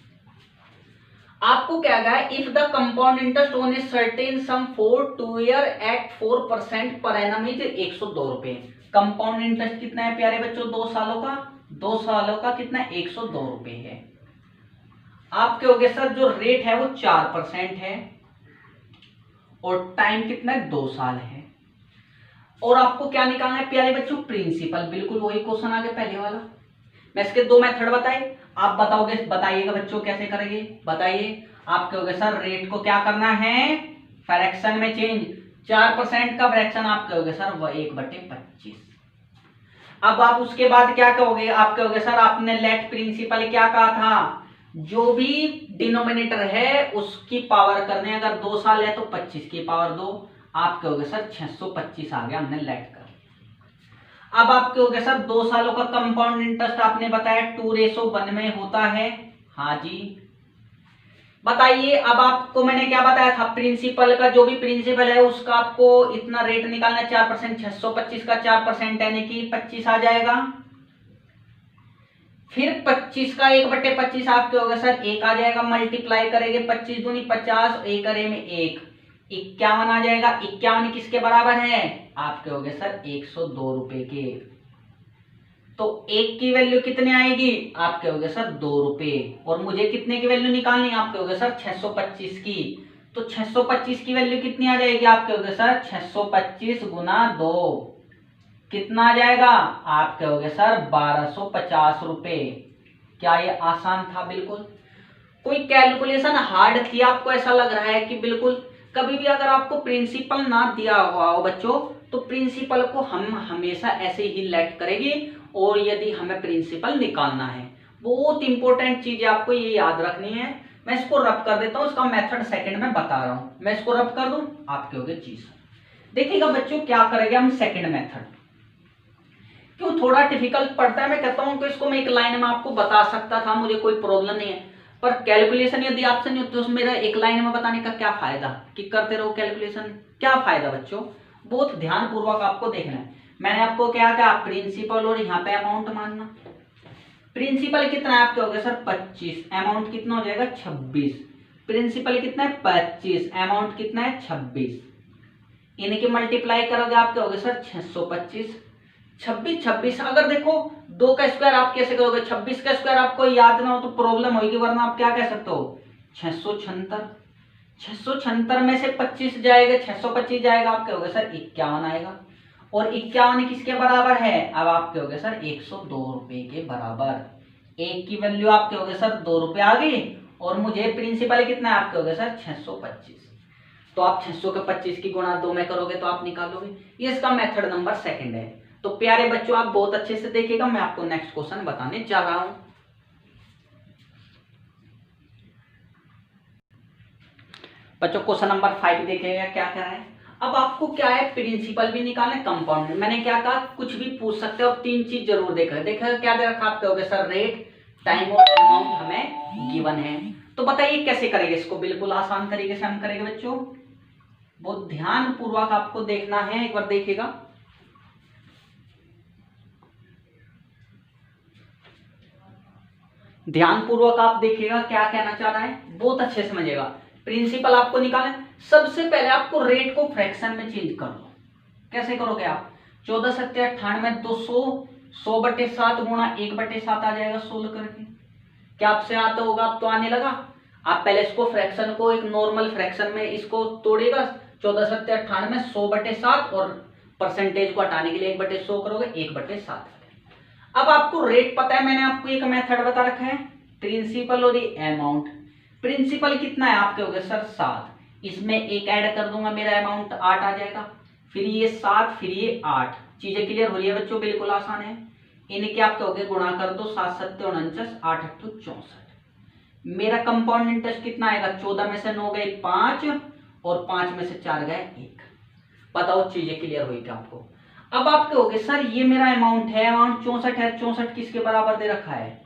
आपको क्या कहा है, if the compound interest on a certain sum for 2 year at 4% per annum is 102 रुपए। कंपाउंड इंटरेस्ट कितना है प्यारे बच्चों, 2 सालों का, 2 सालों का कितना, 102 रुपए है। आप कहोगे सर जो रेट है वो 4% है, और टाइम कितना है, 2 साल है। और आपको क्या निकालना है प्यारे बच्चों, प्रिंसिपल। बिल्कुल वही क्वेश्चन आ गया पहले वाला। मैं इसके 2 मेथड बताए, आप बताओगे, बताइएगा बच्चों कैसे करेंगे, बताइए। आप कहोगे सर रेट को क्या करना है, फ्रैक्शन में चेंज, 4% का फ्रैक्शन आप कहोगे सर 1/25। अब आप उसके बाद क्या कहोगे, आप कहोगे सर आपने लेट प्रिंसिपल क्या कहा था, जो भी डिनोमिनेटर है उसकी पावर करने, अगर 2 साल है तो 25 की पावर 2, आप कहोगे सर 625 आ गया, हमने लेट कर। अब आप कहोगे सर 2 सालों का कंपाउंड इंटरेस्ट आपने बताया 2:1 में होता है, हाँ जी। बताइए, अब आपको मैंने क्या बताया था, प्रिंसिपल का, जो भी प्रिंसिपल है उसका आपको इतना रेट निकालना है, 4%, 625 का 4% यानी कि 25 आ जाएगा। फिर 25 का 1/25 आप कहोगे सर 1 आ जाएगा, मल्टीप्लाई करेंगे, 25 दूनी 50, 1 अरे में 1, 51 आ जाएगा। 51 किसके बराबर है, आप कहोगे सर 102 रुपए के। तो 1 की वैल्यू कितने आएगी, आप कहोगे सर 2 रुपए। और मुझे कितने की वैल्यू निकालनी है, आप कहोगे सर 625 की। तो 625 की वैल्यू कितनी आ जाएगी, आप कहोगे सर 625 गुना 2 कितना आ जाएगा, आप कहोगे सर 1250 रुपए। क्या ये आसान था? बिल्कुल। कोई कैलकुलेशन हार्ड थी आपको ऐसा लग रहा है कि बिल्कुल? कभी भी अगर आपको प्रिंसिपल ना दिया हुआ हो बच्चों, तो प्रिंसिपल को हम हमेशा ऐसे ही लेट करेंगे, और यदि हमें प्रिंसिपल निकालना है, बहुत इंपॉर्टेंट चीज है, आपको ये याद रखनी है। मैं इसको रब कर देता हूं, इसका मेथड सेकंड में बता रहा हूं, मैं इसको रब कर दूं, आप कहोगे जी सर। देखिएगा बच्चों क्या करेंगे हम, सेकंड मेथड क्यों थोड़ा डिफिकल्ट पड़ता है, मैं कहता हूं कि इसको मैं एक लाइन में आपको बता सकता था, मुझे कोई प्रॉब्लम नहीं है, पर कैलकुलेशन यदि आपसे नहीं होती तो मेरा एक लाइन में बताने का क्या फायदा, कि करते रहो कैलकुलेशन, क्या फायदा बच्चों? बहुत ध्यानपूर्वक आपको देखना है। मैंने आपको क्या कहा, प्रिंसिपल और यहाँ पे अमाउंट मानना। प्रिंसिपल कितना है आपके हो गया सर 25, अमाउंट कितना हो जाएगा 26। प्रिंसिपल कितना है 25, अमाउंट कितना है 26। इनके मल्टीप्लाई करोगे आपके हो गए सर 625। 26 26 अगर देखो 2 का स्क्वायर आप कैसे करोगे, 26 का स्क्वायर आपको याद ना हो तो प्रॉब्लम होगी, वरना आप क्या कह सकते हो 676। 676 में से 25 जाएगा, 625 जाएगा, आपके हो गए सर 51 आएगा। और 51 किसके बराबर है, अब आपके हो गए सर 102 रुपए के बराबर। एक की वैल्यू आपके हो गए सर 2 रुपए आ गई, और मुझे प्रिंसिपल कितना है आपके हो गए सर 625। तो आप 600 के 25 की गुणा 2 में करोगे तो आप निकालोगे। ये इसका मेथड नंबर 2 है। तो प्यारे बच्चों आप बहुत अच्छे से देखिएगा, मैं आपको नेक्स्ट क्वेश्चन बताने जा रहा हूं। बच्चों क्वेश्चन नंबर 5 देखिएगा क्या क्या है। अब आपको क्या है, प्रिंसिपल भी निकालना है, कंपाउंड। मैंने क्या कहा, कुछ भी पूछ सकते हो, अब 3 चीज जरूर देखा क्या दे रखा आपके हो गए सर, रेट, टाइम और अमाउंट हमें गिवन है। तो बताइए कैसे करेंगे इसको, बिल्कुल आसान तरीके से हम करेंगे बच्चों, बहुत ध्यान पूर्वक आपको देखना है, एक बार देखिएगा। ध्यान पूर्वक आप देखिएगा क्या कहना चाह रहा है, बहुत अच्छे समझिएगा। प्रिंसिपल आपको निकालना है, सबसे पहले आपको रेट को फ्रैक्शन में चेंज कर लो। कैसे करोगे आप, 14 सत्या 98, 200, 100/7 गुणा 1/7 आ जाएगा 16 करके। क्या आपसे आता होगा, आप तो आने लगा। आप पहले इसको फ्रैक्शन को एक नॉर्मल फ्रैक्शन में इसको तोड़ेगा, 14 सत्या 98, 100/7 और परसेंटेज को हटाने के लिए 1/100 करोगे, 1/7। अब आपको रेट पता है, मैंने आपको एक मेथड बता रखा है, प्रिंसिपल और अमाउंट। प्रिंसिपल कितना है आपके हो गए सर 7, इसमें एक ऐड कर दूंगा, मेरा अमाउंट 8 आ जाएगा, फिर ये 7, फिर ये 8। चीजें क्लियर हो रही है बच्चों, बिल्कुल आसान है। इनके आपके हो गए गुणा कर दो, 7 7 49, 8 8 64। मेरा कंपाउंड इंटरेस्ट कितना आएगा, 14 में से 9 गए 5 और 5 में से 4 गए 1। बताओ चीजें क्लियर हुई क्या आपको। अब आपके हो गए सर ये मेरा अमाउंट है, अमाउंट 64 है, 64 किसके बराबर दे रखा है,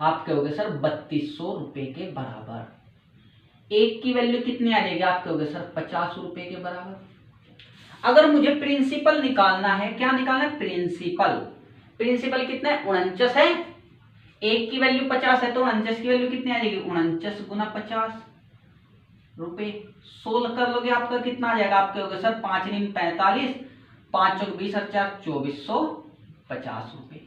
आपके हो गए सर 3200 रुपए के बराबर। एक की वैल्यू कितनी आ जाएगी, आपके हो गए सर 50 रुपए के बराबर। अगर मुझे प्रिंसिपल निकालना है, क्या निकालना है, प्रिंसिपल। प्रिंसिपल कितना है 49 है, एक की वैल्यू 50 है तो 49 की वैल्यू कितनी आ जाएगी, 49 गुना 50 रुपए। 16 कर लोगे आपका कितना आ जाएगा, आपके हो गए सर 5 9 45, 5 चौक 20 और 4 2450 रुपए।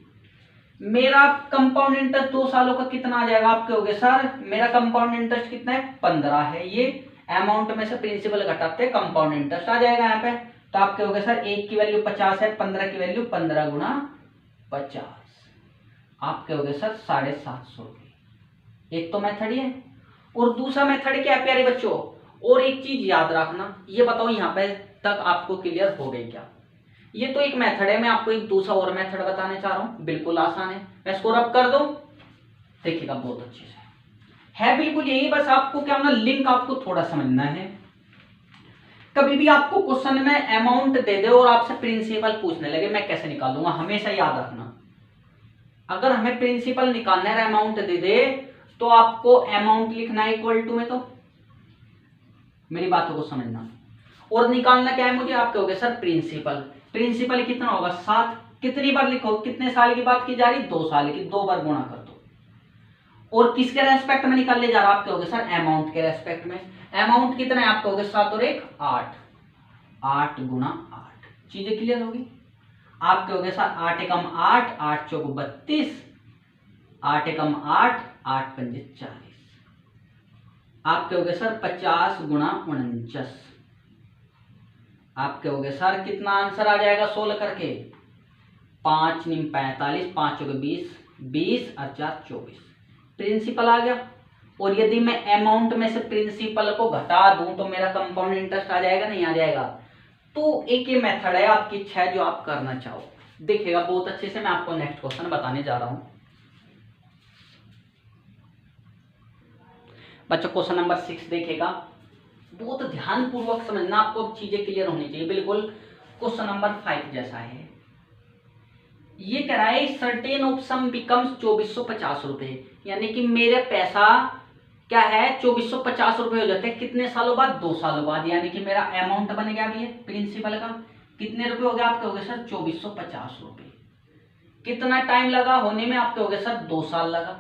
मेरा कंपाउंड इंटरेस्ट 2 सालों का कितना आ जाएगा, आपके हो गए सर, मेरा कंपाउंड इंटरेस्ट कितना है 15 है। ये अमाउंट में से प्रिंसिपल घटाते कंपाउंड इंटरेस्ट आ जाएगा यहाँ पे। तो आपके हो गए सर, एक की वैल्यू 50 है, 15 की वैल्यू 15 गुना 50, आपके हो गए सर 750 रुपए। एक तो मेथड ही है, और दूसरा मेथड क्या है प्यारे बच्चों, और एक चीज याद रखना, ये बताओ यहाँ पे तक आपको क्लियर हो गई क्या। ये तो एक मेथड है, मैं आपको एक दूसरा और मेथड बताने चाह रहा हूं, बिल्कुल आसान है। मैं इसको रब कर दूं, देखिएगा बहुत अच्छे से है, बिल्कुल यही, बस आपको क्या ना लिंक आपको थोड़ा समझना है। कभी भी आपको क्वेश्चन में अमाउंट दे दे और आपसे प्रिंसिपल पूछने लगे, मैं कैसे निकालूंगा, हमेशा याद रखना, अगर हमें प्रिंसिपल निकालना है अमाउंट दे दे तो आपको अमाउंट लिखना है इक्वल टू में, तो मेरी बातों को समझना। और निकालना क्या है मुझे, आपके हो गए सर प्रिंसिपल। प्रिंसिपल कितना होगा 7, कितनी बार लिखो, कितने साल की बात की जा रही, 2 साल की, 2 बार गुणा कर दो। और किसके रेस्पेक्ट में निकालने जा रहा, आपके हो गए सर अमाउंट के रेस्पेक्ट में। अमाउंट कितना है, आपके हो गए 7 और 1 8, 8 गुना 8। चीजें क्लियर होगी, आपके हो गए सर 8 एकम 8, 8 चौक 32, 8 एकम 8, 8 पंजे 40, आपके हो गए सर 50 गुना 49, आपके हो गए सर कितना आंसर आ जाएगा 16 करके, 5 9 45, 5 चौके 20, 20 और 4 24। प्रिंसिपल आ गया। और यदि मैं अमाउंट में से प्रिंसिपल को घटा दूं तो मेरा कंपाउंड इंटरेस्ट आ जाएगा, नहीं आ जाएगा। तो एक ये मेथड है, आपकी इच्छा है जो आप करना चाहो। देखिएगा बहुत अच्छे से, मैं आपको नेक्स्ट क्वेश्चन बताने जा रहा हूं बच्चों। क्वेश्चन नंबर 6 देखिएगा, बहुत ध्यान पूर्वक समझना, आपको चीजें क्लियर होनी चाहिए, बिल्कुल क्वेश्चन नंबर 5 जैसा है। ये कह रहा है सर्टेन ऑफ सम बिकम्स 2450 रुपए, यानी कि मेरे पैसा क्या है 2450 रुपए हो जाते हैं कितने सालों बाद, 2 सालों बाद। यानी कि मेरा अमाउंट बन गया अभी प्रिंसिपल का कितने रुपए हो गए आपके? हो गए सर 2450 रुपए। कितना टाइम लगा होने में? आपके हो गए सर 2 साल लगा।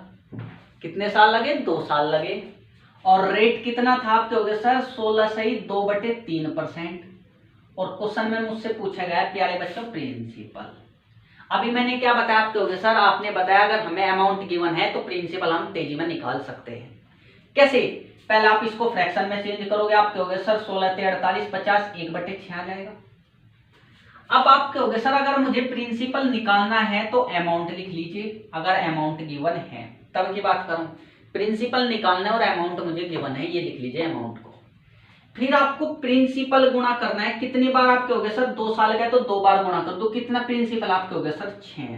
कितने साल लगे? 2 साल लगे। और रेट कितना था आपके? हो गए सर 16 सही 2/3%। और क्वेश्चन में मुझसे पूछा गया प्यारे बच्चों प्रिंसिपल। अभी मैंने क्या बताया आपके? हो गए सर आपने बताया अगर हमें अमाउंट गिवन है तो प्रिंसिपल हम तेजी में निकाल सकते हैं। कैसे? पहले आप इसको फ्रैक्शन में चेंज करोगे। आपके हो गए सर 16 × 48 50 1/6 आ जाएगा। अब आपके हो गए सर अगर मुझे प्रिंसिपल निकालना है तो अमाउंट लिख लीजिए। अगर अमाउंट गिवन है तब की बात करूं, प्रिंसिपल निकालना है और अमाउंट मुझे गिवन है, ये लिख लीजिए अमाउंट को। फिर आपको प्रिंसिपल गुणा करना है। कितनी बार आपके हो गए सर? 2 साल का है तो 2 बार गुणा कर दो। कितना प्रिंसिपल आपके हो गए सर? 6।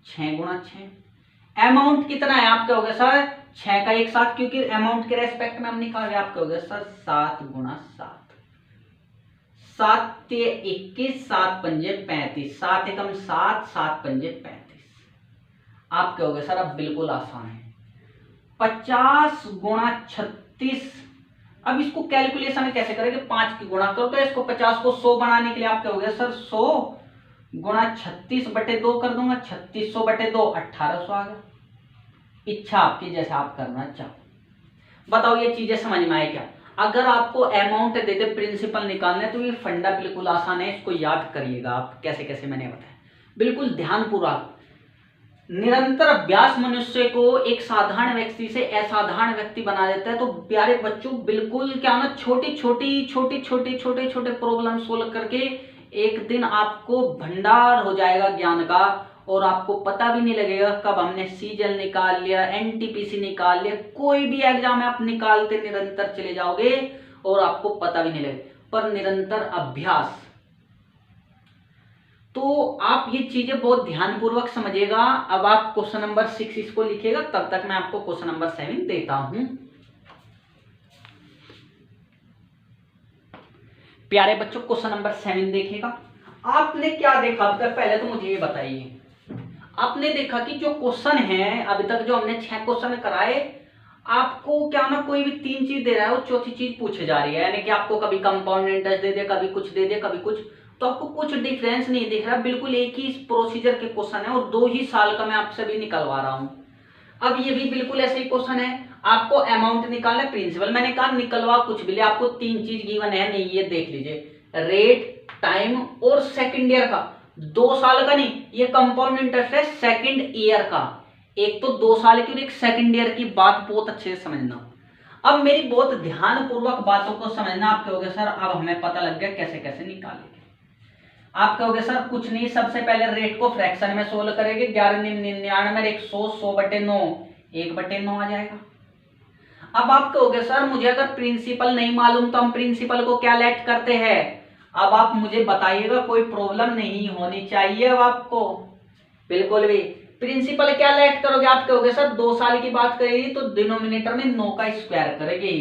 6 × 6। अमाउंट कितना है आपके हो गए सर? 6 का 1 7, क्योंकि अमाउंट के रेस्पेक्ट में हम निकाल रहे आपके हो गए सर 7 × 7। 7 × 21 7 × 5 35। 7 एकम 7 7 × 5 35 आपके हो गए सर। अब बिल्कुल आसान है। 50 × 36। अब इसको कैलकुलेशन कैसे करेंगे? 5 की गुणा करो तो इसको 50 को 100 बनाने के लिए आपके हो गए सर 100 × 36/2 कर दूंगा। 3600/2 1800 आ गया। इच्छा आपकी, जैसे आप करना चाहो। बताओ ये चीजें समझ में आए क्या? अगर आपको अमाउंट दे दे प्रिंसिपल निकालने तो ये फंडा बिल्कुल आसान है, इसको याद करिएगा आप कैसे कैसे मैंने बताया। बिल्कुल ध्यानपूर्वक। निरंतर अभ्यास मनुष्य को एक साधारण व्यक्ति से असाधारण व्यक्ति बना देता है। तो प्यारे बच्चों बिल्कुल क्या ना छोटी छोटे प्रॉब्लम सोल्व करके एक दिन आपको भंडार हो जाएगा ज्ञान का, और आपको पता भी नहीं लगेगा कब हमने सीजल निकाल लिया, एनटीपीसी निकाल लिया। कोई भी एग्जाम आप निकालते निरंतर चले जाओगे और आपको पता भी नहीं लगेगा। पर निरंतर अभ्यास, तो आप ये चीजें बहुत ध्यानपूर्वक समझिएगा। अब आप क्वेश्चन नंबर 6 इसको लिखिएगा, तब तक मैं आपको क्वेश्चन नंबर 7 देता हूं। प्यारे बच्चों क्वेश्चन नंबर 7 देखिएगा। आपने क्या देखा अब तक? पहले तो मुझे ये बताइए, आपने देखा कि जो क्वेश्चन है अभी तक जो हमने 6 क्वेश्चन कराए, आपको क्या ना कोई भी 3 चीज दे रहा है और चौथी चीज पूछे जा रही है। यानी कि आपको कभी कंपाउंड इंटरेस्ट दे दे, कभी कुछ दे दे, कभी कुछ, तो आपको कुछ डिफरेंस नहीं दिख रहा। बिल्कुल एक ही प्रोसीजर के क्वेश्चन है और 2 ही साल का मैं आपसे भी निकलवा रहा हूं। अब ये भी बिल्कुल ऐसे ही क्वेश्चन है। आपको अमाउंट निकालना है, प्रिंसिपल मैंने कहा निकलवा कुछ भी ले, आपको 3 चीज गिवन है। नहीं, ये देख लीजिए, रेट, टाइम और सेकेंड ईयर का। 2 साल का नहीं, ये कंपाउंड इंटरेस्ट है सेकेंड ईयर का। एक तो 2 साल की और एक सेकेंड ईयर की बात बहुत अच्छे से समझना। अब मेरी बहुत ध्यानपूर्वक बातों को समझना। आपके हो गए सर अब हमें पता लग गया कैसे कैसे निकालेंगे। आपके हो गए सर कुछ नहीं, सबसे पहले रेट को फ्रैक्शन में सोल्व करेंगे। 1199 100 100/9 1/9 आ जाएगा। अब आपके हो गए सर मुझे अगर प्रिंसिपल नहीं मालूम तो हम प्रिंसिपल को क्या लेट करते हैं? अब आप मुझे बताइएगा, कोई प्रॉब्लम नहीं होनी चाहिए अब आपको बिल्कुल भी। प्रिंसिपल क्या लेट करोगे? आपके हो गए सर 2 साल की बात करेगी तो डिनोमिनेटर में 9 का स्क्वायर करेंगे।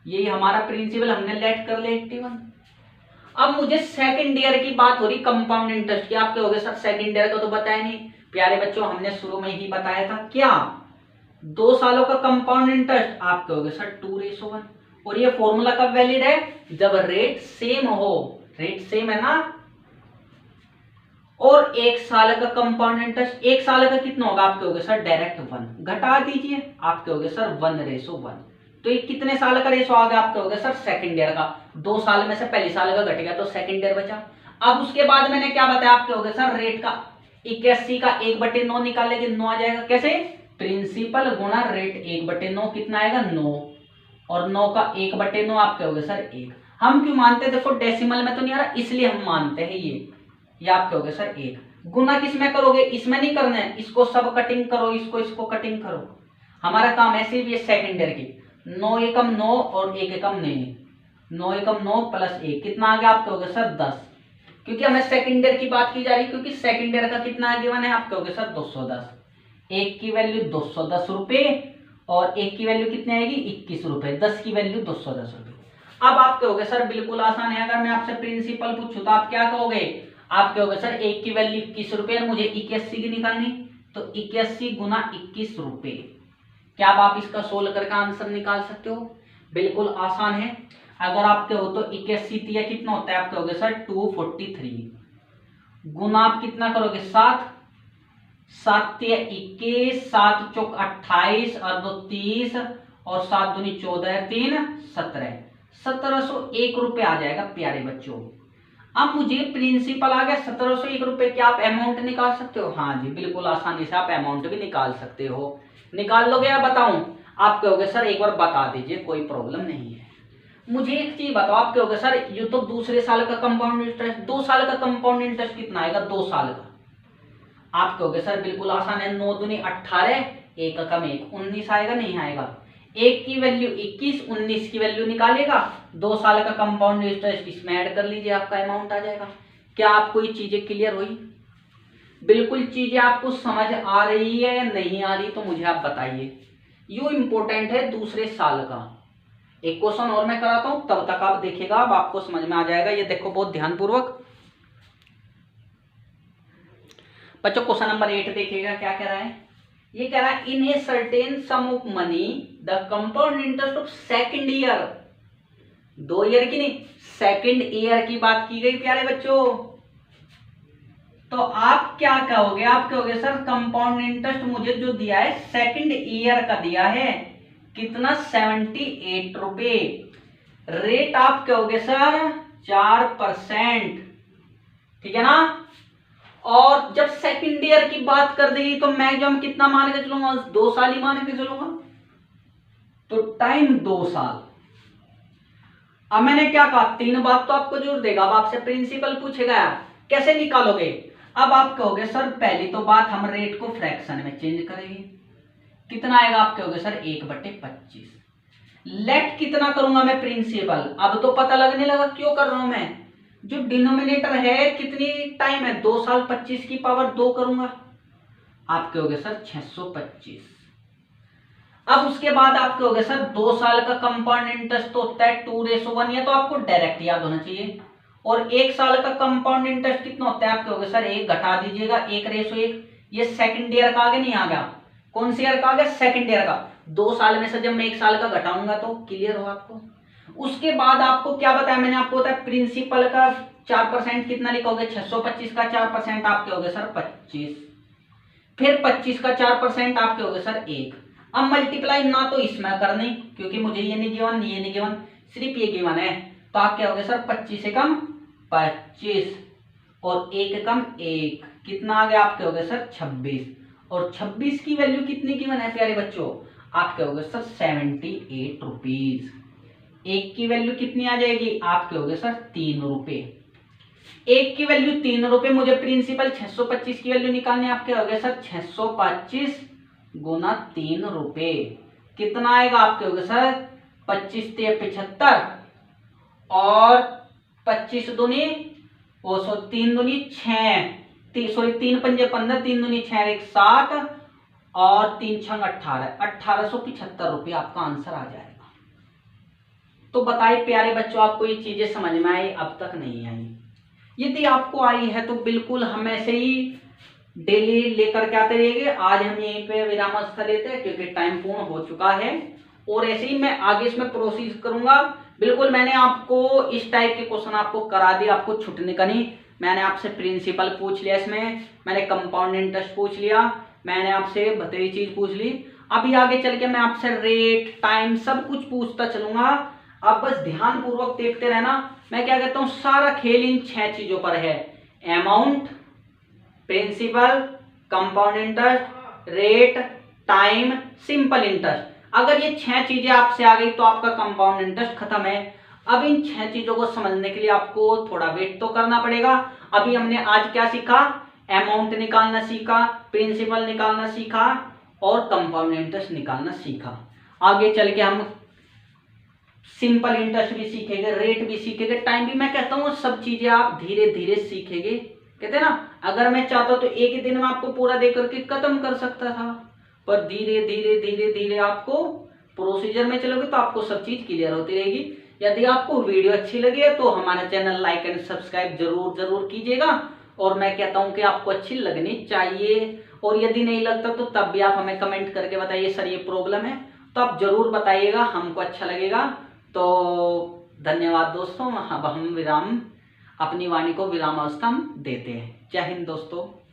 यही हमारा प्रिंसिपल हमने लेट कर लिया 81। अब मुझे सेकंड ईयर की बात हो रही कंपाउंड इंटरेस्ट की। आपके हो गए सर सेकंड ईयर का तो बताया नहीं प्यारे बच्चों, हमने शुरू में ही बताया था क्या? 2 सालों का कंपाउंड इंटरेस्ट आपके हो गए सर 2:1। और ये फॉर्मूला कब वैलिड है? जब रेट सेम हो। रेट सेम है ना। और 1 साल का कंपाउंड इंटरेस्ट, 1 साल का कितना होगा? आपके हो गए सर डायरेक्ट 1, घटा दीजिए, आपके हो गए सर 1:1। तो ये कितने साल का रेशो आ गया? आपके हो गया सर सेकंड ईयर का। 2 साल में से पहले साल का घट गया तो सेकंड ईयर बचा। अब उसके बाद मैंने क्या बताया? आपके हो गए सर रेट का 81 का 1/9 निकालेंगे, 9 आ जाएगा। कैसे? प्रिंसिपल गुणा रेट 1/9 कितना आएगा? 9। और 9 का 1/9 आपके हो गए सर 1। हम क्यों मानते हैं? देखो डेसिमल में तो नहीं आ रहा इसलिए हम मानते हैं ये आपके हो गए सर 1। गुना किस में करोगे? इसमें नहीं करना है, इसको सब कटिंग करो, इसको कटिंग करो। हमारा काम ऐसे भी है सेकंड ईयर की। 9 एकम 9 और 1 एकम नहीं, 9 एकम 9 प्लस 1 कितना आ गया? आपके हो गए सर 10। क्योंकि हमें सेकंड ईयर की बात की जा रही है, क्योंकि सेकंड ईयर का कितना गिवन है? आपके हो गए सर 210। 1 की वैल्यू 210 रुपए और 1 की वैल्यू कितनी आएगी? 21 रुपए। 10 की वैल्यू 210 रुपए। अब आपके हो गए सर बिल्कुल आसान है। अगर मैं आपसे प्रिंसिपल पूछूं तो आप क्या कहोगे? आपके हो गए सर 1 की वैल्यू 21 रुपए और मुझे 81 की निकालनी, तो 81 गुना 21 रुपए। क्या आप इसका सोल्व करके आंसर निकाल सकते हो? बिल्कुल आसान है। अगर आपके हो तो 81 तिया कितना होता है आपके, हो गए सर 243, गुना आप कितना करोगे 7, 7 तिया 21, 7 चौक 28 और 2 30 और 7 दूनी 14 3 17, 1701 रुपए आ जाएगा प्यारे बच्चों। अब मुझे प्रिंसिपल आ गया 1701 रुपए, क्या आप अमाउंट निकाल सकते हो? हाँ जी बिल्कुल आसानी से आप अमाउंट भी निकाल सकते हो। निकाल लोगे या बताऊं? आप कहोगे सर एक बार बता दीजिए, कोई प्रॉब्लम नहीं है। मुझे एक चीज बताओ, आप कहोगे सर ये तो दूसरे साल का कंपाउंड इंटरेस्ट, 2 साल का कंपाउंड इंटरेस्ट कितना आएगा 2 साल का? आप कहोगे सर बिल्कुल आसान है, 9 दूनी 18, 1 का कम 1 19 आएगा, नहीं आएगा। 1 की वैल्यू 21, 19 की वैल्यू निकालेगा, 2 साल का कंपाउंड इंटरेस्ट इसमें ऐड कर लीजिए, आपका अमाउंट आ जाएगा। क्या आपको ये चीजें क्लियर हुई? बिल्कुल चीजें आपको समझ आ रही है या नहीं आ रही तो मुझे आप बताइए। यू इंपॉर्टेंट है दूसरे साल का। एक क्वेश्चन और मैं कराता हूं, तब तक आप देखिएगा, अब आपको समझ में आ जाएगा। ये देखो बहुत ध्यानपूर्वक बच्चों, क्वेश्चन नंबर 8 देखिएगा क्या कह रहा है। ये कह रहा है in a certain sum of money the compound interest of second year, 2 year की नहीं, सेकंड ईयर की बात की गई प्यारे बच्चों। तो आप क्या कहोगे? आप कहोगे सर कंपाउंड इंटरेस्ट मुझे जो दिया है सेकंड ईयर का दिया है कितना, 78 रुपए। रेट आप कहोगे सर 4%, ठीक है ना। और जब सेकंड ईयर की बात कर देगी तो मैक्सिमम कितना मान के चलूंगा, 2 साल ही मान के चलूंगा, तो टाइम 2 साल। अब मैंने क्या कहा, 3 बात तो आपको जरूर देगा। अब आपसे प्रिंसिपल पूछेगा कैसे निकालोगे। अब आप कहोगे सर पहली तो बात हम रेट को फ्रैक्शन में चेंज करेंगे, कितना आएगा? आप कहोगे सर 1/25। लेट कितना करूंगा मैं प्रिंसिपल, अब तो पता लगने लगा क्यों कर रहा हूं मैं। जो डिनोमिनेटर है कितनी टाइम है, 2 साल, 25 की पावर 2 करूंगा, आप कहोगे सर 625। अब उसके बाद आप कहोगे सर 2 साल का कंपाउंड इंटरेस्ट तो होता है 2:1, या तो आपको डायरेक्ट याद होना चाहिए। और 1 साल का कंपाउंड इंटरेस्ट कितना होता है? आप कहोगे सर 1 घटा दीजिएगा, 1:1। ये सेकंड ईयर का आगे नहीं आ गया, कौन सी ईयर का आ गया? सेकंड ईयर का। 2 साल में से जब मैं 1 साल का घटाऊंगा तो क्लियर हो आपको। उसके बाद आपको क्या बताया मैंने, आपको बताया प्रिंसिपल का 4% कितना लिखोगे, 625 का 4% आप कहोगे सर 25, फिर 25 का 4% आप कहोगे सर 1। अब मल्टीप्लाई ना तो इसमें करनी क्योंकि मुझे ये नहीं गिवन, ये नहीं गिवन, सिर्फ ये गिवन है, तो आप क्या होगे सर 25 से कम 25 और 1 कम 1, कितना आ गया? आप कहोगे सर 26, और 26 की वैल्यू कितनी गिवन है प्यारे बच्चों? आप कहोगे सर 78 रुपीज। 1 की वैल्यू कितनी आ जाएगी? आप कहोगे सर 3 रुपए। 1 की वैल्यू 3 रुपए, मुझे प्रिंसिपल 625 की वैल्यू निकालनी है, आप कहोगे सर 625 गुना 3 रुपए, कितना आएगा? आप कहोगे सर 25 ते 75 और 25 दूनी 3 दूनी 6, सॉरी 3 पंजे 15, 3 दूनी 6, 1 7 और 3 छंग 18, 1875 रुपये आपका आंसर आ जाएगा। तो बताइए प्यारे बच्चों आपको ये चीजें समझ में आई, अब तक नहीं आई? यदि आपको आई है तो बिल्कुल हम ऐसे ही डेली लेकर के आते रहेंगे। आज हम यहीं पे विराम स्थल लेते हैं क्योंकि टाइम पूर्ण हो चुका है, और ऐसे ही मैं आगे इसमें प्रोसीड करूंगा। बिल्कुल मैंने आपको इस टाइप के क्वेश्चन आपको करा दिए, आपको छुटने का नहीं। मैंने आपसे प्रिंसिपल पूछ लिया, इसमें मैंने कंपाउंड इंटरेस्ट पूछ लिया, मैंने आपसे बतेरी चीज पूछ ली। अभी आगे चल के मैं आपसे रेट, टाइम सब कुछ पूछता चलूंगा, आप बस ध्यान पूर्वक देखते रहना। मैं क्या कहता हूं, सारा खेल इन 6 चीजों पर है, amount, principal, compound interest, rate, time, simple interest. अगर ये 6 चीजें आपसे आ गई तो आपका कंपाउंड इंटरेस्ट खत्म है। अब इन 6 चीजों को समझने के लिए आपको थोड़ा वेट तो करना पड़ेगा। अभी हमने आज क्या सीखा, अमाउंट निकालना सीखा, प्रिंसिपल निकालना सीखा और कंपाउंड इंटरेस्ट निकालना सीखा। आगे चल के हम सिंपल इंटरेस्ट भी सीखेंगे, रेट भी सीखेंगे, टाइम भी। मैं कहता हूँ सब चीजें आप धीरे धीरे सीखेंगे। कहते हैं ना, अगर मैं चाहता तो एक ही दिन में आपको पूरा दे करके खत्म कर सकता था, पर धीरे धीरे धीरे धीरे आपको प्रोसीजर में चलोगे तो आपको सब चीज क्लियर होती रहेगी। यदि आपको वीडियो अच्छी लगी है तो हमारा चैनल लाइक एंड सब्सक्राइब जरूर जरूर कीजिएगा, और मैं कहता हूं कि आपको अच्छी लगनी चाहिए। और यदि नहीं लगता तो तब भी आप हमें कमेंट करके बताइए सर ये प्रॉब्लम है, तो आप जरूर बताइएगा, हमको अच्छा लगेगा। तो धन्यवाद दोस्तों। अब हम अपनी वाणी को विराम अवस्था में देते हैं। जय हिंद दोस्तों।